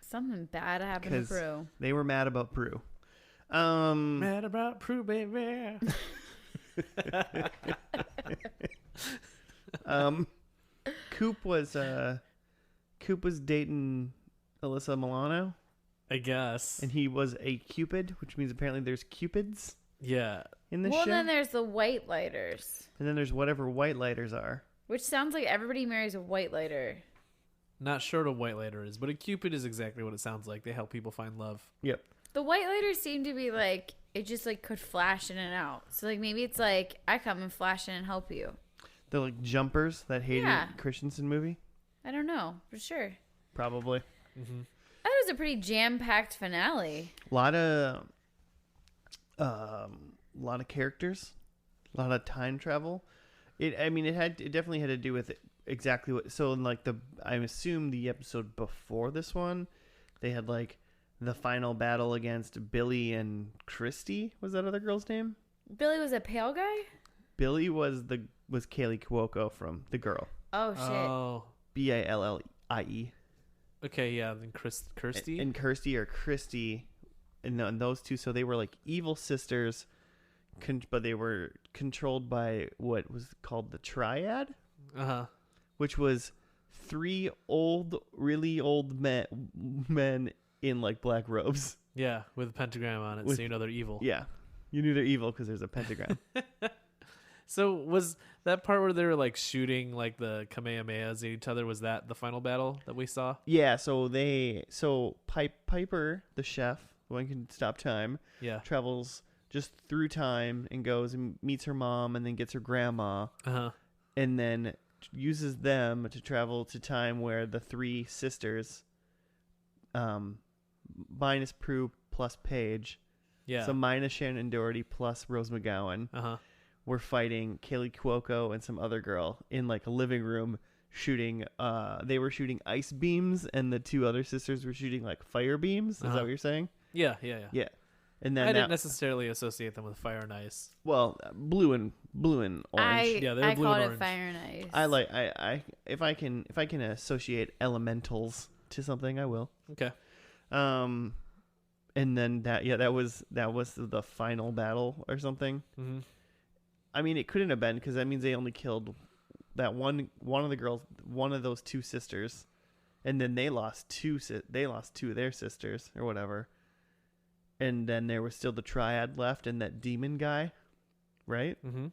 Something bad happened to 'Cause Prue. They were mad about Prue. Mad about Prue, baby. Coop was dating Alyssa Milano, I guess. and he was a Cupid, which means apparently there's Cupids Yeah. in this Well, show. then there's the white lighters, And then there's whatever white lighters are. which sounds like everybody marries a white lighter. Not sure what a white lighter is, but a Cupid is exactly what it sounds like. They help people find love. Yep. The white lighters seem to be like it just like could flash in and out. So like maybe it's like I come and flash in and help you. They're like jumpers, that Hayden Yeah. Christensen movie. I don't know for sure. Probably. Mm-hmm. That was a pretty jam-packed finale. A lot of characters, a lot of time travel. It definitely had to do with exactly what. So in like I assume the episode before this one, they had like the final battle against Billy and Christy. Was that other girl's name? Billy was a pale guy. Billy was Kaylee Cuoco from The Girl. Oh, shit. Oh. Billie. Okay, yeah. Then Kirsty. And Kirsty or Christy, and those two. So they were like evil sisters, but they were controlled by what was called the Triad, which was 3 really old men in like black robes. Yeah, with a pentagram on it, so you know they're evil. Yeah, you knew they're evil because there's a pentagram. So was that part where they were like shooting like the Kamehamehas at each other? Was that the final battle that we saw? Yeah. So Piper, the chef, the one who can stop time, travels just through time and goes and meets her mom and then gets her grandma, and then uses them to travel to time where the 3 sisters, minus Prue plus Paige, so minus Shannon Doherty plus Rose McGowan, were fighting Kaylee Cuoco and some other girl in like a living room shooting. They were shooting ice beams, and the 2 other sisters were shooting like fire beams. Is that what you're saying? Yeah. And then I didn't necessarily associate them with fire and ice. Well, blue and orange. They were blue and called orange. it fire and ice. I if I can associate elementals to something, I will. Okay. And then that was the final battle or something. Mm-hmm. I mean, it couldn't have been, because that means they only killed that one of the girls, one of those 2 sisters, and then they lost 2 of their sisters or whatever. And then there was still the Triad left and that demon guy, right? Mm-hmm.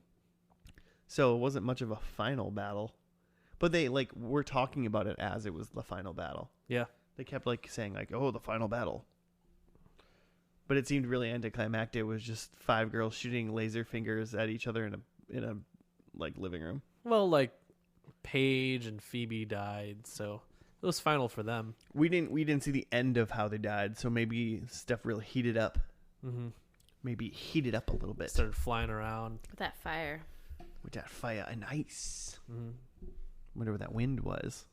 So it wasn't much of a final battle, but they like were talking about it as it was the final battle. Yeah, they kept like saying like, "Oh, the final battle," but it seemed really anticlimactic. It was just 5 girls shooting laser fingers at each other in a like living room. Well, like Paige and Phoebe died, so it was final for them. We didn't see the end of how they died, so maybe stuff really heated up. Mm-hmm. Maybe heated up a little bit. Started flying around With that fire. With that fire and ice. Mm-hmm. Wonder what that wind was,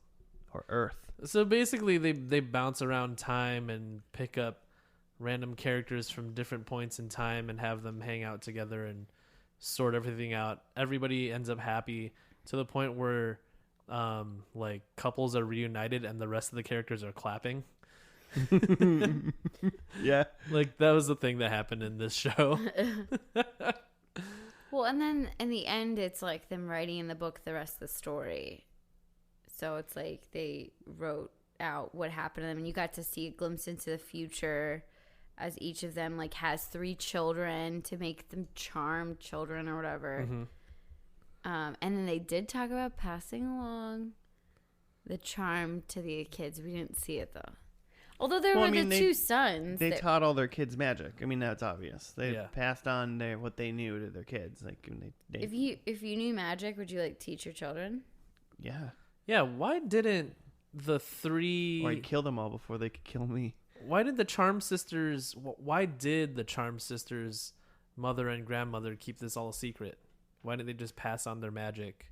or earth. So basically, they bounce around time and pick up random characters from different points in time and have them hang out together and sort everything out. Everybody ends up happy to the point where like couples are reunited and the rest of the characters are clapping. Yeah, like that was the thing that happened in this show. Well, and then in the end, it's like them writing in the book the rest of the story. So it's like they wrote out what happened to them, and you got to see a glimpse into the future as each of them like has 3 children to make them charmed children or whatever. Mm-hmm. And then they did talk about passing along the charm to the kids. We didn't see it though. Although there were the 2 sons. They taught all their kids magic. I mean, that's obvious. They Yeah. passed on what they knew to their kids. Like they If you knew magic, would you like teach your children? yeah. Yeah, why didn't the 3... Or I'd kill them all before they could kill me. Why did the Charm Sisters... Why did the Charm Sisters' mother and grandmother keep this all a secret? Why didn't they just pass on their magic?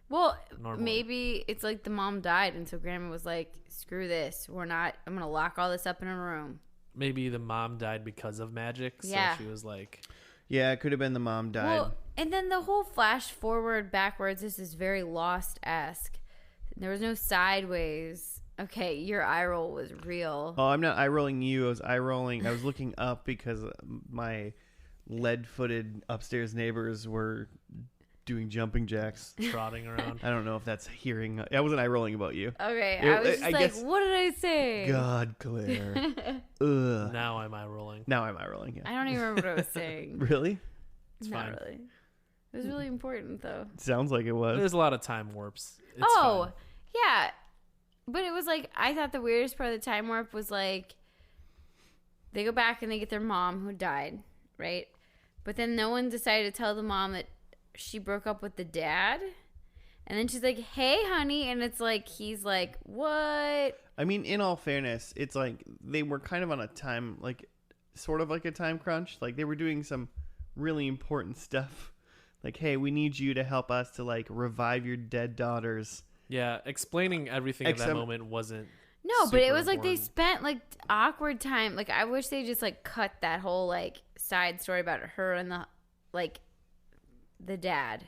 Well, normally? Maybe it's like the mom died, and so grandma was like, screw this. I'm going to lock all this up in a room. Maybe the mom died because of magic, so Yeah. she was like... Yeah, it could have been the mom died. Well, and then the whole flash forward, backwards, this is very Lost-esque. There was no sideways. Okay, your eye roll was real. Oh, I'm not eye rolling you. I was looking up because my lead-footed upstairs neighbors were doing jumping jacks. Trotting around. I don't know if that's hearing. I wasn't eye rolling about you. Okay, I was just I like, guess- what did I say? God, Claire. Ugh. Now am I rolling? Now I'm eye rolling. Yeah. I don't even remember what I was saying. Really? It's Not fine. really. It was really important, though. Sounds like it was. There's a lot of time warps. It's Oh, fine. yeah. But it was like, I thought the weirdest part of the time warp was like, they go back and they get their mom who died, right? But then no one decided to tell the mom that she broke up with the dad. And then she's like, hey, honey. And it's like, he's like, what? I mean, in all fairness, it's like they were kind of on a time, like, sort of like a time crunch. Like, they were doing some really important stuff. Like, hey, we need you to help us to, like, revive your dead daughters. Yeah, explaining everything at that Except- moment wasn't... No, but it super was like they important. spent like awkward time. Like, I wish they just like cut that whole like side story about her and the dad.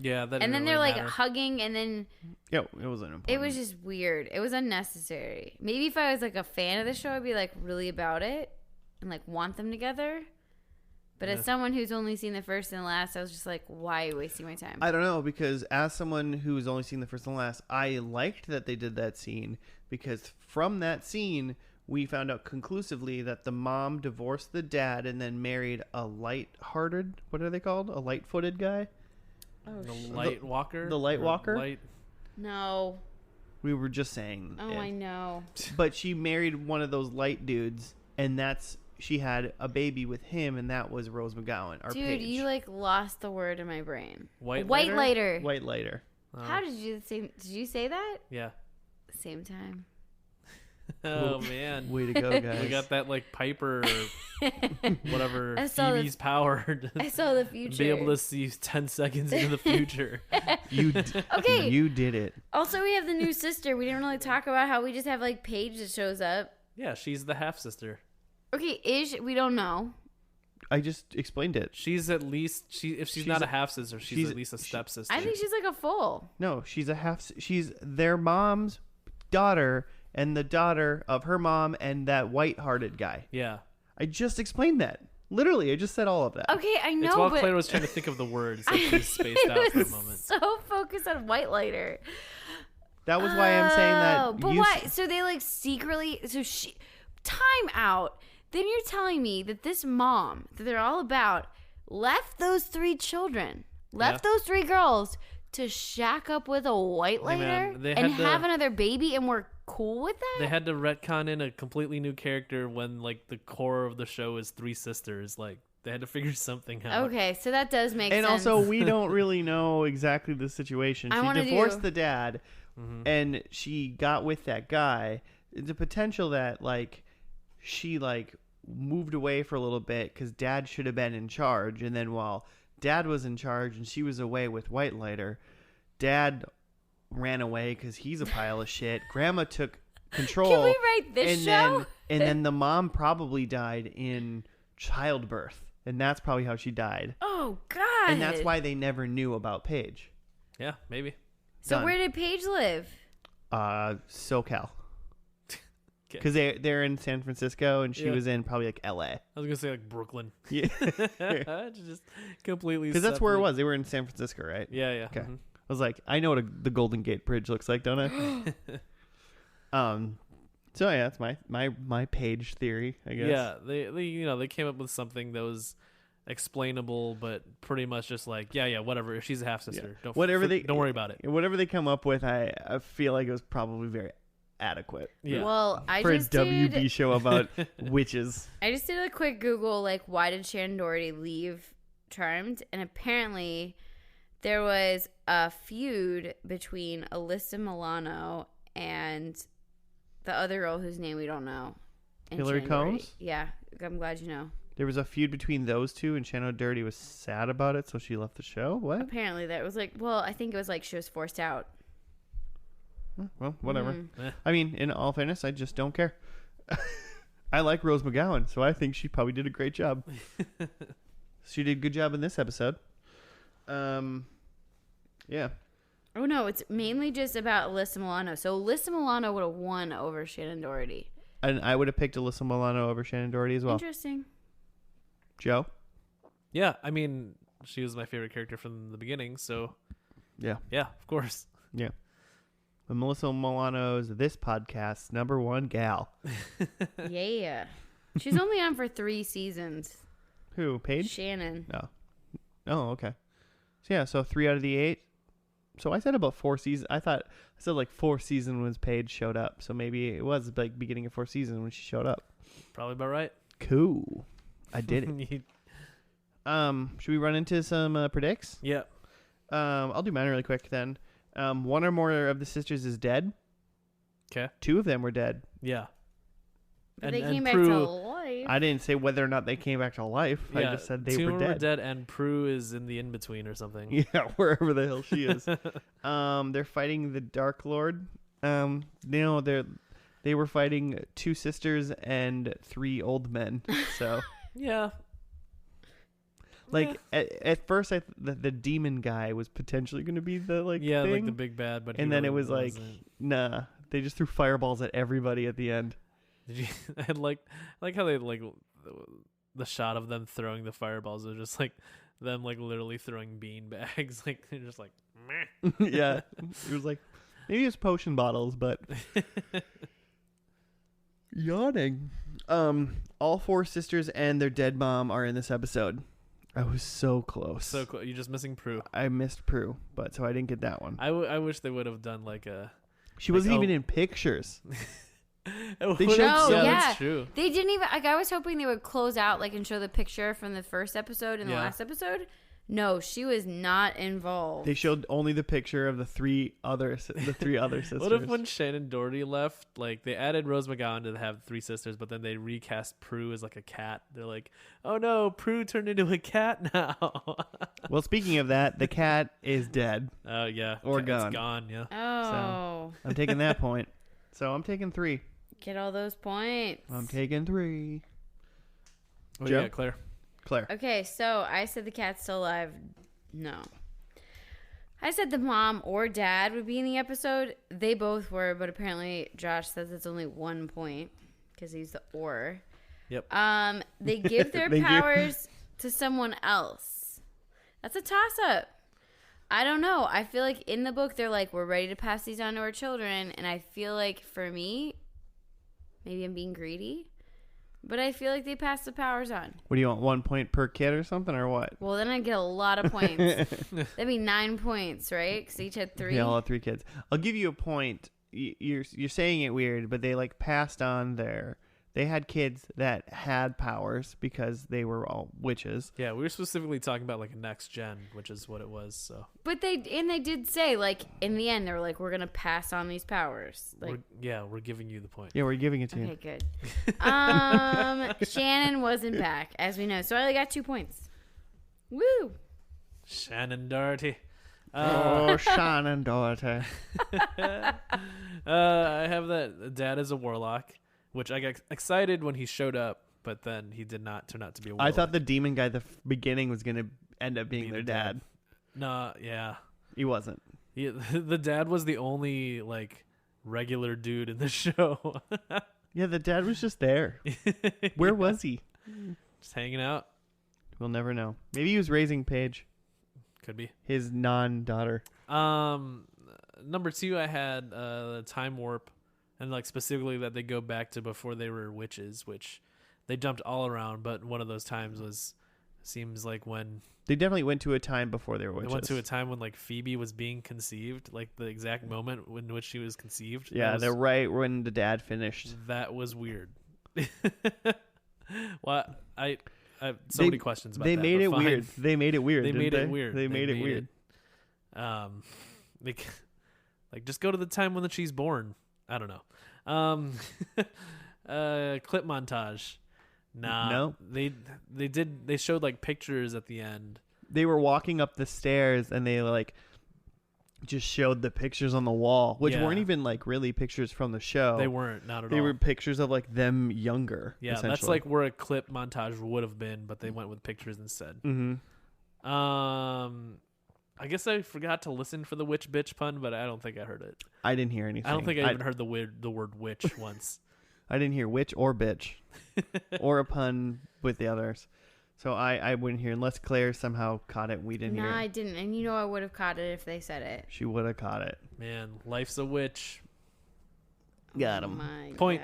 Yeah, that and then didn't they're really like matter. hugging, and then Yeah, it wasn't important. it was just weird. It was unnecessary. Maybe if I was like a fan of the show, I'd be like really about it and like want them together. But as someone who's only seen the first and the last, I was just like, why are you wasting my time? I don't know, because as someone who's only seen the first and last, I liked that they did that scene, because from that scene, we found out conclusively that the mom divorced the dad and then married a light-hearted, what are they called? A light-footed guy? Oh, The light walker. The light Or walker? Light. no. We were just saying. Oh, it. I know. But she married one of those light dudes, and she had a baby with him, and that was Rose McGowan, our Dude, Paige. you like lost the word in my brain. White White lighter. White lighter. Oh, How did you say? Did you say that? Yeah. Same time. Oh man. Way to go, guys. We got that like Piper or whatever I saw Phoebe's power to I saw the future. be able to see 10 seconds into the future. Okay. You did it. Also, we have the new sister. We didn't really talk about how we just have like Paige that shows up. Yeah, she's the half sister. Okay, we don't know. I just explained it. She's at least if she's not a half sister, she's she's- at least a stepsister. I think she's like a full. No, she's she's their mom's daughter and the daughter of her mom and that white-hearted guy. Yeah. I just explained that. Literally, I just said all of that. Okay, I know, It's while but Claire was trying to think of the words that she spaced out for a was moment. so focused on white lighter. That was why I'm saying that. But why? So they like secretly. So she. Time out. Then you're telling me that this mom that they're all about left those 3 children, left those 3 girls to shack up with a white Hey, lighter man, they and had to- have another baby, and we're cool with that. They had to retcon in a completely new character when like the core of the show is 3 sisters. Like they had to figure something out. Okay, so that does make And sense. also, we don't really know exactly the situation. I She wanna divorced do- the dad, and she got with that guy. The potential that like she like moved away for a little bit because dad should have been in charge, and then while dad was in charge and she was away with white lighter, dad ran away because he's a pile of shit. Grandma took control. Can we write this and show? then the mom probably died in childbirth, and that's probably how she died. Oh God! And that's why they never knew about Paige. Yeah, maybe. So Done. where did Paige live? SoCal. Okay. Because they're in San Francisco, and she Yeah. was in probably like LA. I was gonna say like Brooklyn. Yeah. Just completely. Because that's where it separate. was. They were in San Francisco, right? Yeah, yeah. Okay. Mhm. I was like, I know what the Golden Gate Bridge looks like, don't I? So yeah, that's my Paige theory, I guess. Yeah, they came up with something that was explainable, but pretty much just like yeah, whatever. If she's a half sister, don't worry about it. Whatever they come up with, I feel like it was probably very adequate. Yeah. Well, I For a just WB did. show about witches. I just did a quick Google, like, why did Shannon Doherty leave Charmed? And apparently, there was a feud between Alyssa Milano and the other girl whose name we don't know. and Hillary Shannon Doherty. Combs? Yeah, I'm glad you know. There was a feud between those two, and Shannon Doherty was sad about it, so she left the show. What? Apparently, that was like, well, I think it was like she was forced out. Well, whatever. Eh. I mean, in all fairness, I just don't care. I like Rose McGowan, so I think she probably did a great job. She did a good job in this episode. Yeah. Oh no, it's mainly just about Alyssa Milano. So Alyssa Milano would have won over Shannon Doherty. And I would have picked Alyssa Milano over Shannon Doherty as well. Interesting. Joe? Yeah, I mean, she was my favorite character from the beginning, so Yeah. yeah, of course. Yeah. But Melissa Milano's this podcast's #1 gal. Yeah. She's only on for 3 seasons. Who? Paige? Shannon. No. Oh, okay. So yeah, so 3 out of the 8. So I said about 4 seasons. I said like 4 seasons when Paige showed up. So maybe it was like beginning of 4 seasons when she showed up. Probably about right. Cool. I did it. Should we run into some predicts? Yeah. I'll do mine really quick then. One or more of the sisters is dead. Okay. 2 of them were dead. Yeah. But they came back to life. I didn't say whether or not they came back to life. I just said they 2 were dead. and Prue is in the in-between or something. Yeah, wherever the hell she is. They're fighting the Dark Lord. No, they were fighting 2 sisters and 3 old men. So Yeah. Like at first, the demon guy was potentially going to be the yeah, thing. like the big bad, but And he then really it was like, wasn't. nah. They just threw fireballs at everybody at the end. Did you? I like how they like the shot of them throwing the fireballs are just like them like literally throwing bean bags. Like they're just like, meh. Yeah, it was like maybe it's potion bottles, but yawning. All 4 sisters and their dead mom are in this episode. I was so close. So close. You're just missing Prue. I missed Prue, but so I didn't get that one. I wish they would have done like a. She wasn't even in pictures. They showed No, some. yeah. That's true. They didn't even like. I was hoping they would close out like and show the picture from the first episode and the Yeah. last episode. No, she was not involved. They showed only the picture of the 3 other sisters. What if when Shannon Doherty left, like they added Rose McGowan to have 3 sisters, but then they recast Prue as like a cat? They're like, oh no, Prue turned into a cat now. Well, speaking of that, the cat is dead. Oh yeah, Or It's gone. gone. Yeah. Oh, I'm taking that point. So I'm taking 3. get all those points. I'm taking 3. Oh Joe? yeah, Claire. Claire. Okay, so I said the cat's still alive. No. I said the mom or dad would be in the episode. They both were, but apparently Josh says it's only 1 point because he's the or. Yep. They give their Thank you. powers to someone else. That's a toss-up. I don't know. I feel like in the book they're like, we're ready to pass these on to our children, and I feel like for me, maybe I'm being greedy, but I feel like they pass the powers on. What do you want? 1 point per kid or something, or what? Well, then I'd get a lot of points. That'd be 9 points, right? Because each had 3. Yeah, all 3 kids. I'll give you a point. You're saying it weird, but they like passed on their. They had kids that had powers because they were all witches. Yeah, we were specifically talking about like a next gen, which is what it was. So. But they did say, like, in the end, they were like, we're going to pass on these powers. Like, We're giving you the point. Yeah, we're giving it to okay, you. good. Shannon wasn't back, as we know. So I only got 2 points. Woo! Shannon Doherty. Oh, Shannon daughter. I have that dad is a warlock, which I got excited when he showed up, but then he did not turn out to be a warlock. I thought the demon guy at the beginning was going to end up being their dad. No, yeah. He wasn't. The dad was the only like regular dude in the show. Yeah, the dad was just there. Where was he? Just hanging out. We'll never know. Maybe he was raising Paige, Could be. his non-daughter. Number 2, I had time warp, and like specifically that they go back to before they were witches, which they jumped all around. But one of those times seems like when They definitely went to a time before they were witches. they went to a time when like Phoebe was being conceived, like the exact moment in which she was conceived. Yeah, That they're was- right when the dad finished. That was weird. Well, I have so many questions about They that. made but it fine. weird. They made it weird. They didn't made it weird. They made it weird. Like just go to the time when she's born. I don't know. Clip montage. Nah. No. They showed like pictures at the end. They were walking up the stairs and they like just showed the pictures on the wall, which Yeah. weren't even like really pictures from the show. They weren't, not at They all. were pictures of like them younger. Yeah, that's essentially. like where a clip montage would have been, but they went with pictures instead. Mm-hmm. I guess I forgot to listen for the witch bitch pun, but I don't think I heard it. I didn't hear anything. I don't think I even heard the word witch once. I didn't hear witch or bitch or a pun with the others. So I wouldn't hear unless Claire somehow caught it. We didn't No, hear I it. didn't. And you know I would have caught it if they said it. She would have caught it. Man, life's a witch. Got Oh him. my Point.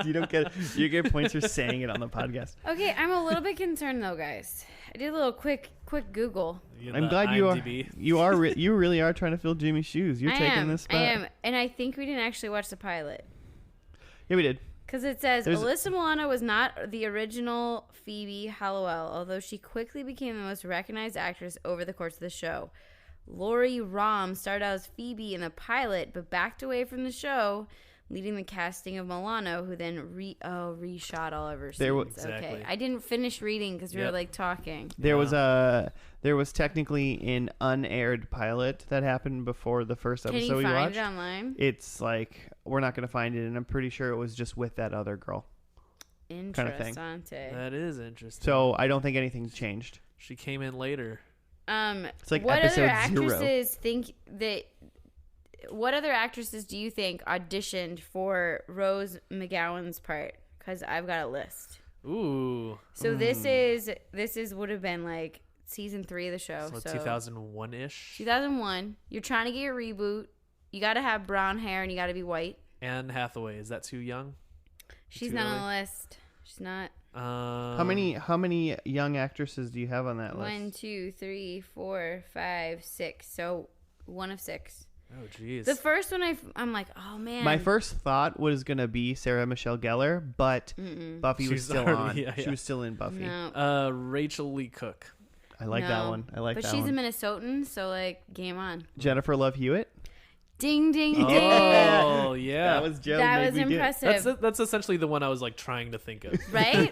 You don't get you get points for saying it on the podcast. Okay, I'm a little bit concerned though, guys. I did a little quick Google. I'm glad you really are trying to fill Jimmy's shoes. You're taking this spot. I am, and I think we didn't actually watch the pilot Yeah, we did. because it says There's- Alyssa Milano was not the original Phoebe Hallowell, although she quickly became the most recognized actress over the course of the show. Lori Rom started out as Phoebe in the pilot, but backed away from the show, leading the casting of Milano, who then reshot all of her scenes. There wa- Exactly. Okay, I didn't finish reading because we were Yep. like talking. There was technically an unaired pilot that happened before the first Can episode you we find watched. it online? It's like we're not going to find it, and I'm pretty sure it was just with that other girl. kind of thing. Interessante. That is interesting. So I don't think anything changed. She came in later. It's like what episode other 0. actresses think that? What other actresses do you think auditioned for Rose McGowan's part? Because I've got a list. Ooh. So this is would have been like season 3 of the show. So So 2001-ish. 2001. You're trying to get your reboot. You got to have brown hair and you got to be white. Anne Hathaway. Is that too young? She's Too not early? on the list. She's not. How many young actresses do you have on that list? 1, 2, 3, 4, 5, 6. So 1 of 6. Oh, jeez. The first one I'm like, oh man. My first thought was gonna be Sarah Michelle Gellar, but Buffy was She's still already- on. yeah. She was still in Buffy. No. Rachel Lee Cook. I like that No. one. I like but that she's one. a Minnesotan, so like, game on. Jennifer Love Hewitt. Ding, ding, ding. Oh, yeah. That was Joe. That made was me do it. impressive. That's essentially the one I was like trying to think of. Right?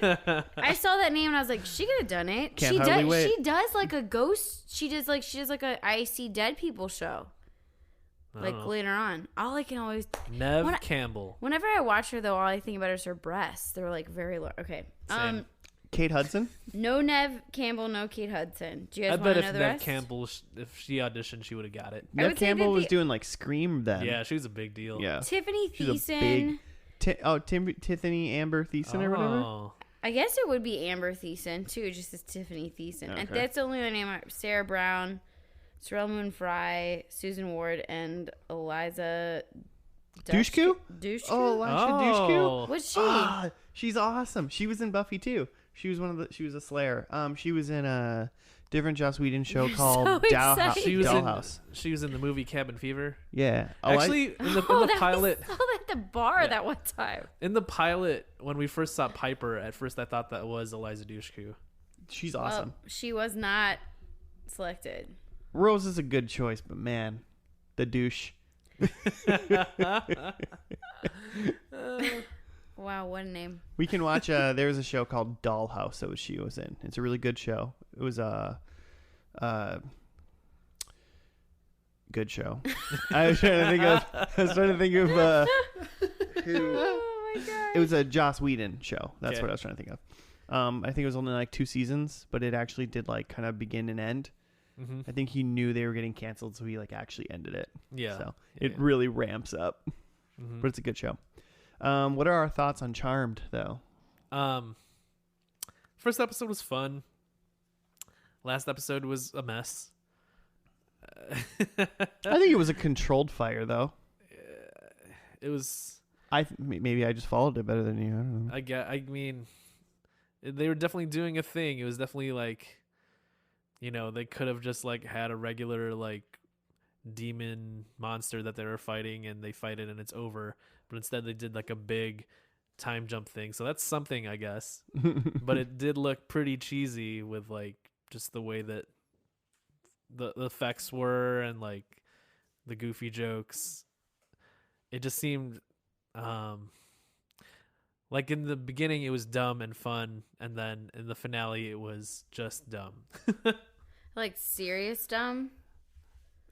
I saw that name and I was like, she could have done it. Can't she hardly does. wait. She does like a ghost. She does like a I See Dead People show. Like know. later on, all I can always. Nev When I- Campbell. Whenever I watch her though, all I think about is her breasts. They're like very low. Okay. Same. Kate Hudson. No Nev Campbell, no Kate Hudson. Do you I guys bet want to if know the Nev rest? Campbell, if she auditioned, she would have got it. I Nev would say Campbell that was the- doing like Scream then. Yeah, she was a big deal. Yeah. Tiffany She's a Thiessen. big. Tiffany Amber Thiessen or whatever. Oh, I guess it would be Amber Thiessen too, just as Tiffany Thiessen. And Okay. that's the only other name. Sarah Brown, Sorrel Moon Fry, Susan Ward, and Eliza Dushku? Dushku? Oh, Elisha Dushku. What's she? Ah, she's awesome. She was in Buffy too. She was she was a Slayer. She was in a different Joss Whedon show called so excited. she was Dollhouse. she was in the movie Cabin Fever. Yeah. Actually, in the that pilot, was so at the bar Yeah. that one time. in the pilot when we first saw Piper, at first I thought that was Eliza Dushku. she's awesome. Well, she was not selected. Rose is a good choice, but man, the douche. Wow, what a name. We can watch. There was a show called Dollhouse that she was in. It's a really good show. It was a good show. I was trying to think of. Who? Oh my god. It was a Joss Whedon show. That's Okay. what I was trying to think of. I think it was only like 2 seasons, but it actually did like kind of begin and end. Mm-hmm. I think he knew they were getting canceled, so he like actually ended it. Yeah. So Yeah, it yeah. really ramps up, Mhm. but it's a good show. What are our thoughts on Charmed, though? First episode was fun. Last episode was a mess. I think it was a controlled fire, though. It was. Maybe I just followed it better than you. I don't know. I mean, they were definitely doing a thing. It was definitely like, they could have just like had a regular like demon monster that they were fighting, and they fight it and it's over. But instead, they did like a big time jump thing. So that's something, I guess. But it did look pretty cheesy with like just the way that the effects were and like the goofy jokes. It just seemed like in the beginning it was dumb and fun, and then in the finale it was just dumb. Like serious dumb.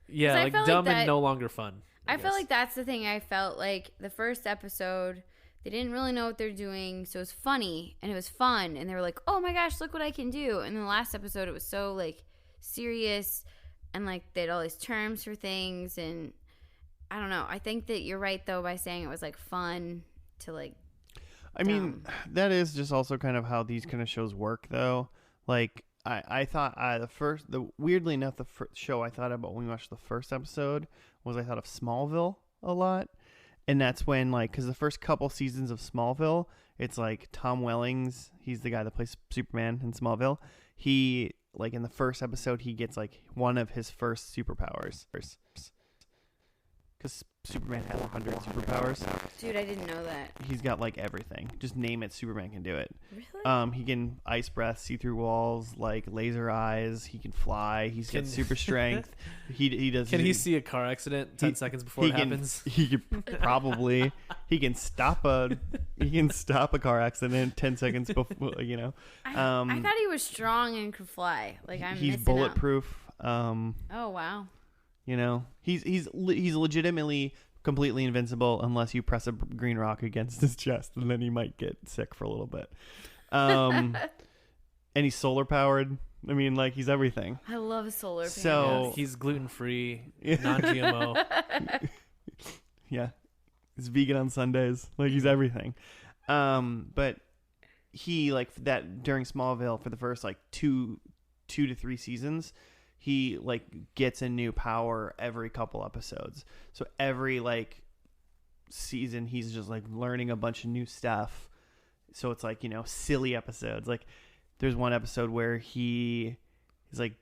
Yeah, 'Cause I like felt dumb like and that- no longer fun. I felt like that's the thing. I felt like the first episode, they didn't really know what they're doing, so it was funny and it was fun, and they were like, "Oh my gosh, look what I can do!" And then the last episode, it was so like serious, and like they had all these terms for things, and I don't know. I think that you're right though by saying it was like fun to like. I mean, that is just also kind of how these kind of shows work, though. Like, I thought weirdly enough, the first show I thought about when we watched the first episode was I thought of Smallville a lot. And that's when, like, because the first couple seasons of Smallville, it's like Tom Wellings, he's the guy that plays Superman in Smallville. He, like, in the first episode, he gets, like, one of his first superpowers. Because Superman has 100 superpowers. Dude, I didn't know that. He's got, like, everything. Just name it, Superman can do it. Really? He can ice breath, see through walls, like laser eyes. He can fly. He's got super strength. He does. Can he see a car accident 10 seconds before it happens? He could probably. He can stop a car accident 10 seconds before. I thought he was strong and could fly. Like I'm. He's missing bulletproof. Out. Oh wow. He's legitimately completely invincible unless you press a green rock against his chest, and then he might get sick for a little bit. And he's solar powered. I mean, like, he's everything. I love solar panels. So- Yeah, he's gluten free, non-GMO. Yeah. He's vegan on Sundays. Like, he's everything. But he, like, that during Smallville for the first, like, two to three seasons, he, like, gets a new power every couple episodes. So every, like, season, he's just, like, learning a bunch of new stuff. So it's, like, you know, silly episodes. Like, there's one episode where he's, like,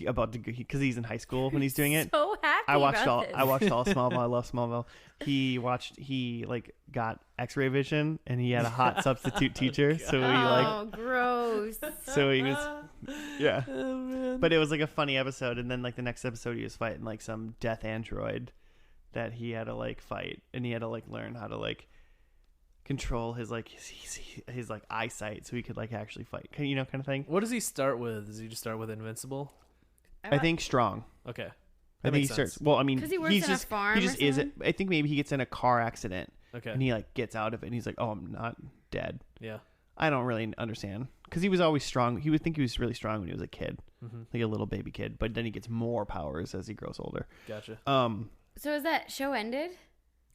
about to, because he's in high school when he's doing it. So happy I watched about this. all Smallville. I love Smallville. He like got X-ray vision, and he had a hot substitute teacher. So he Oh, gross. so he was, yeah. Oh, man. But it was like a funny episode, and then like the next episode, he was fighting like some death android that he had to like fight, and he had to like learn how to like control his like his like eyesight, so he could like actually fight, you know, kind of thing. What does he start with? Does he just start with Invincible? I think strong. Okay. I That think he makes sense. starts. Well, I mean, 'Cause he works he's on a just farm he or just is it. something? I think maybe he gets in a car accident, Okay. and he like gets out of it, and he's like, "Oh, I'm not dead." Yeah. I don't really understand, because he was always strong. He would think he was really strong when he was a kid, Mm-hmm. like a little baby kid. But then he gets more powers as he grows older. Gotcha. So is that show ended?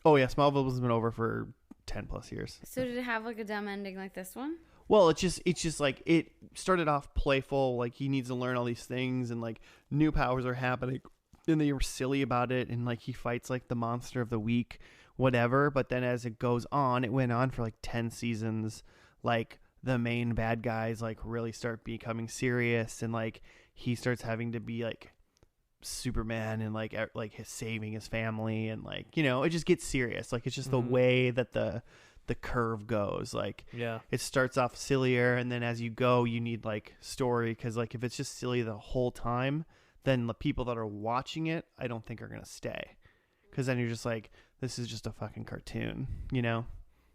Oh yeah, Smallville has been over for 10+ years. So did it have like a dumb ending like this one? Well, it's just like it started off playful, like he needs to learn all these things, and like new powers are happening, and they were silly about it, and like he fights like the monster of the week, whatever. But then as it goes on, it went on for like 10 seasons. Like the main bad guys like really start becoming serious, and like he starts having to be like Superman, and like saving his family, and like, you know, it just gets serious. Like it's just the way that the curve goes. Like Yeah. it starts off sillier, and then as you go, you need like story, because like if it's just silly the whole time, then the people that are watching it, I don't think are gonna stay, because then you're just like, this is just a fucking cartoon, you know,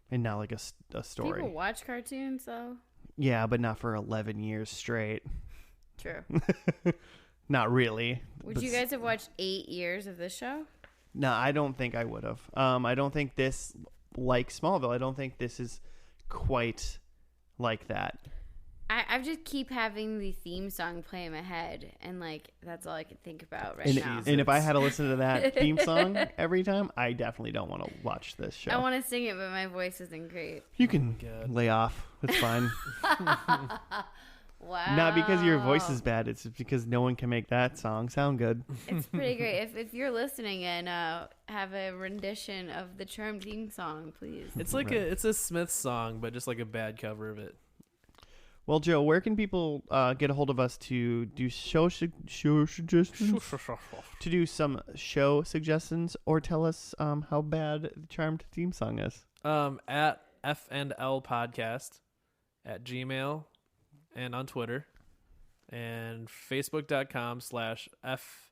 and not like a story. People watch cartoons though. Yeah, but not for 11 years straight. True. Not really. Would But you guys have watched 8 years of this show? No, I don't think I would have. I don't think this, like Smallville, I don't think this is quite like that. I just keep having the theme song play in my head, and like that's all I can think about right And, now. and if I had to listen to that theme song every time, I definitely don't want to watch this show. I want to sing it, but my voice isn't great. You can God. lay off. It's fine. Wow. Not because your voice is bad. It's because no one can make that song sound good. It's pretty great. If you're listening and have a rendition of the Charmed theme song, please. It's like Right. it's a Smith song, but just like a bad cover of it. Well, Joe, where can people get a hold of us to do show suggestions? To do some show suggestions, or tell us how bad the Charmed theme song is? At F&L Podcast at Gmail and on Twitter, and Facebook.com/F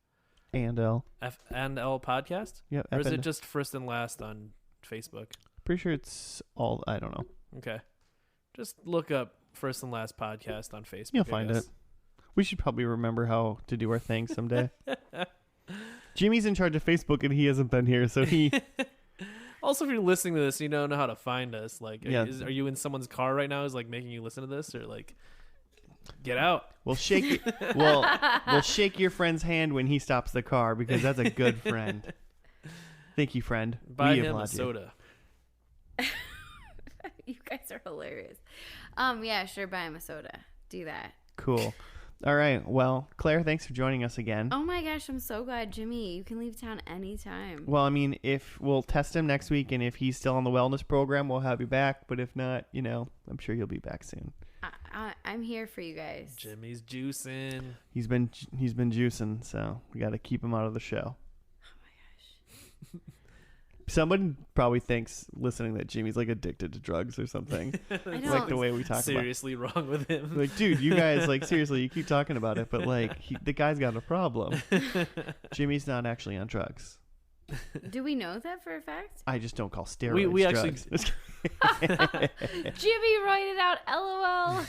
And L. F&L Podcast. Yeah. Or is it just first and last on Facebook? Pretty sure it's all. I don't know. Okay. Just look up First and Last Podcast on Facebook. You'll I find guess. it. We should probably remember how to do our thing someday. Jimmy's in charge of Facebook, and he hasn't been here, so he. Also, if you're listening to this, you don't know how to find us. Like, Yeah. are you in someone's car right now? Is like making you listen to this, or like, get out? We'll shake. We'll shake your friend's hand when he stops the car, because that's a good friend. Thank you, friend. Buy We him a applaud you. soda. You guys are hilarious. Yeah, sure. Buy him a soda. Do that. Cool. All right. Well, Claire, thanks for joining us again. Oh my gosh, I'm so glad, Jimmy. You can leave town anytime. Well, I mean, if we'll test him next week, and if he's still on the wellness program, we'll have you back. But if not, you know, I'm sure you'll be back soon. I'm here for you guys. Jimmy's juicing. He's been juicing, so we got to keep him out of the show. Oh my gosh. Someone probably thinks listening that Jimmy's like addicted to drugs or something. I Like don't. the way we talk Seriously wrong with him. about. Like, dude, you guys, like, seriously, you keep talking about it, but like, the guy's got a problem. Jimmy's not actually on drugs. Do we know that for a fact? I just don't call steroids we actually- drugs. Jimmy, write it out. LOL.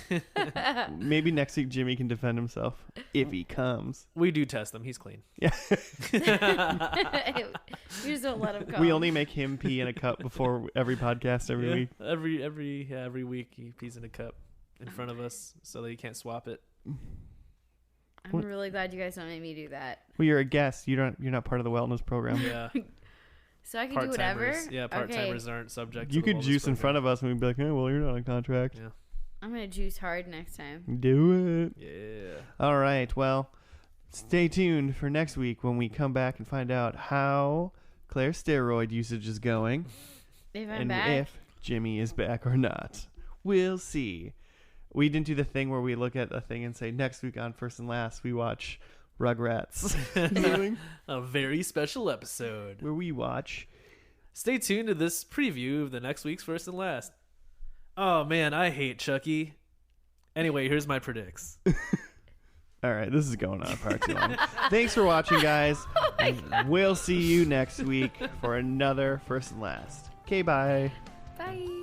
Maybe next week Jimmy can defend himself if he comes. We do test him. He's clean. Yeah. You just don't let him come. We only make him pee in a cup before every podcast every week. Every week he pees in a cup in front of us so that he can't swap it. I'm really glad you guys don't make me do that. Well, you're a guest. You're not part of the wellness program. Yeah. So I can do whatever? Yeah, part-timers aren't subject You to the could wellness juice in program. front of us and we'd be like, hey, well, you're not on contract. Yeah. I'm going to juice hard next time. Do it. Yeah. All right. Well, stay tuned for next week when we come back and find out how Claire's steroid usage is going. If I'm and back. if Jimmy is back or not. We'll see. We didn't do the thing where we look at a thing and say, next week on First and Last, we watch Rugrats. A very special episode. Where we watch. Stay tuned to this preview of the next week's First and Last. Oh, man, I hate Chucky. Anyway, here's my predicts. All right, this is going on far too long. Thanks for watching, guys. And we'll see you next week for another First and Last. Okay, bye. Bye.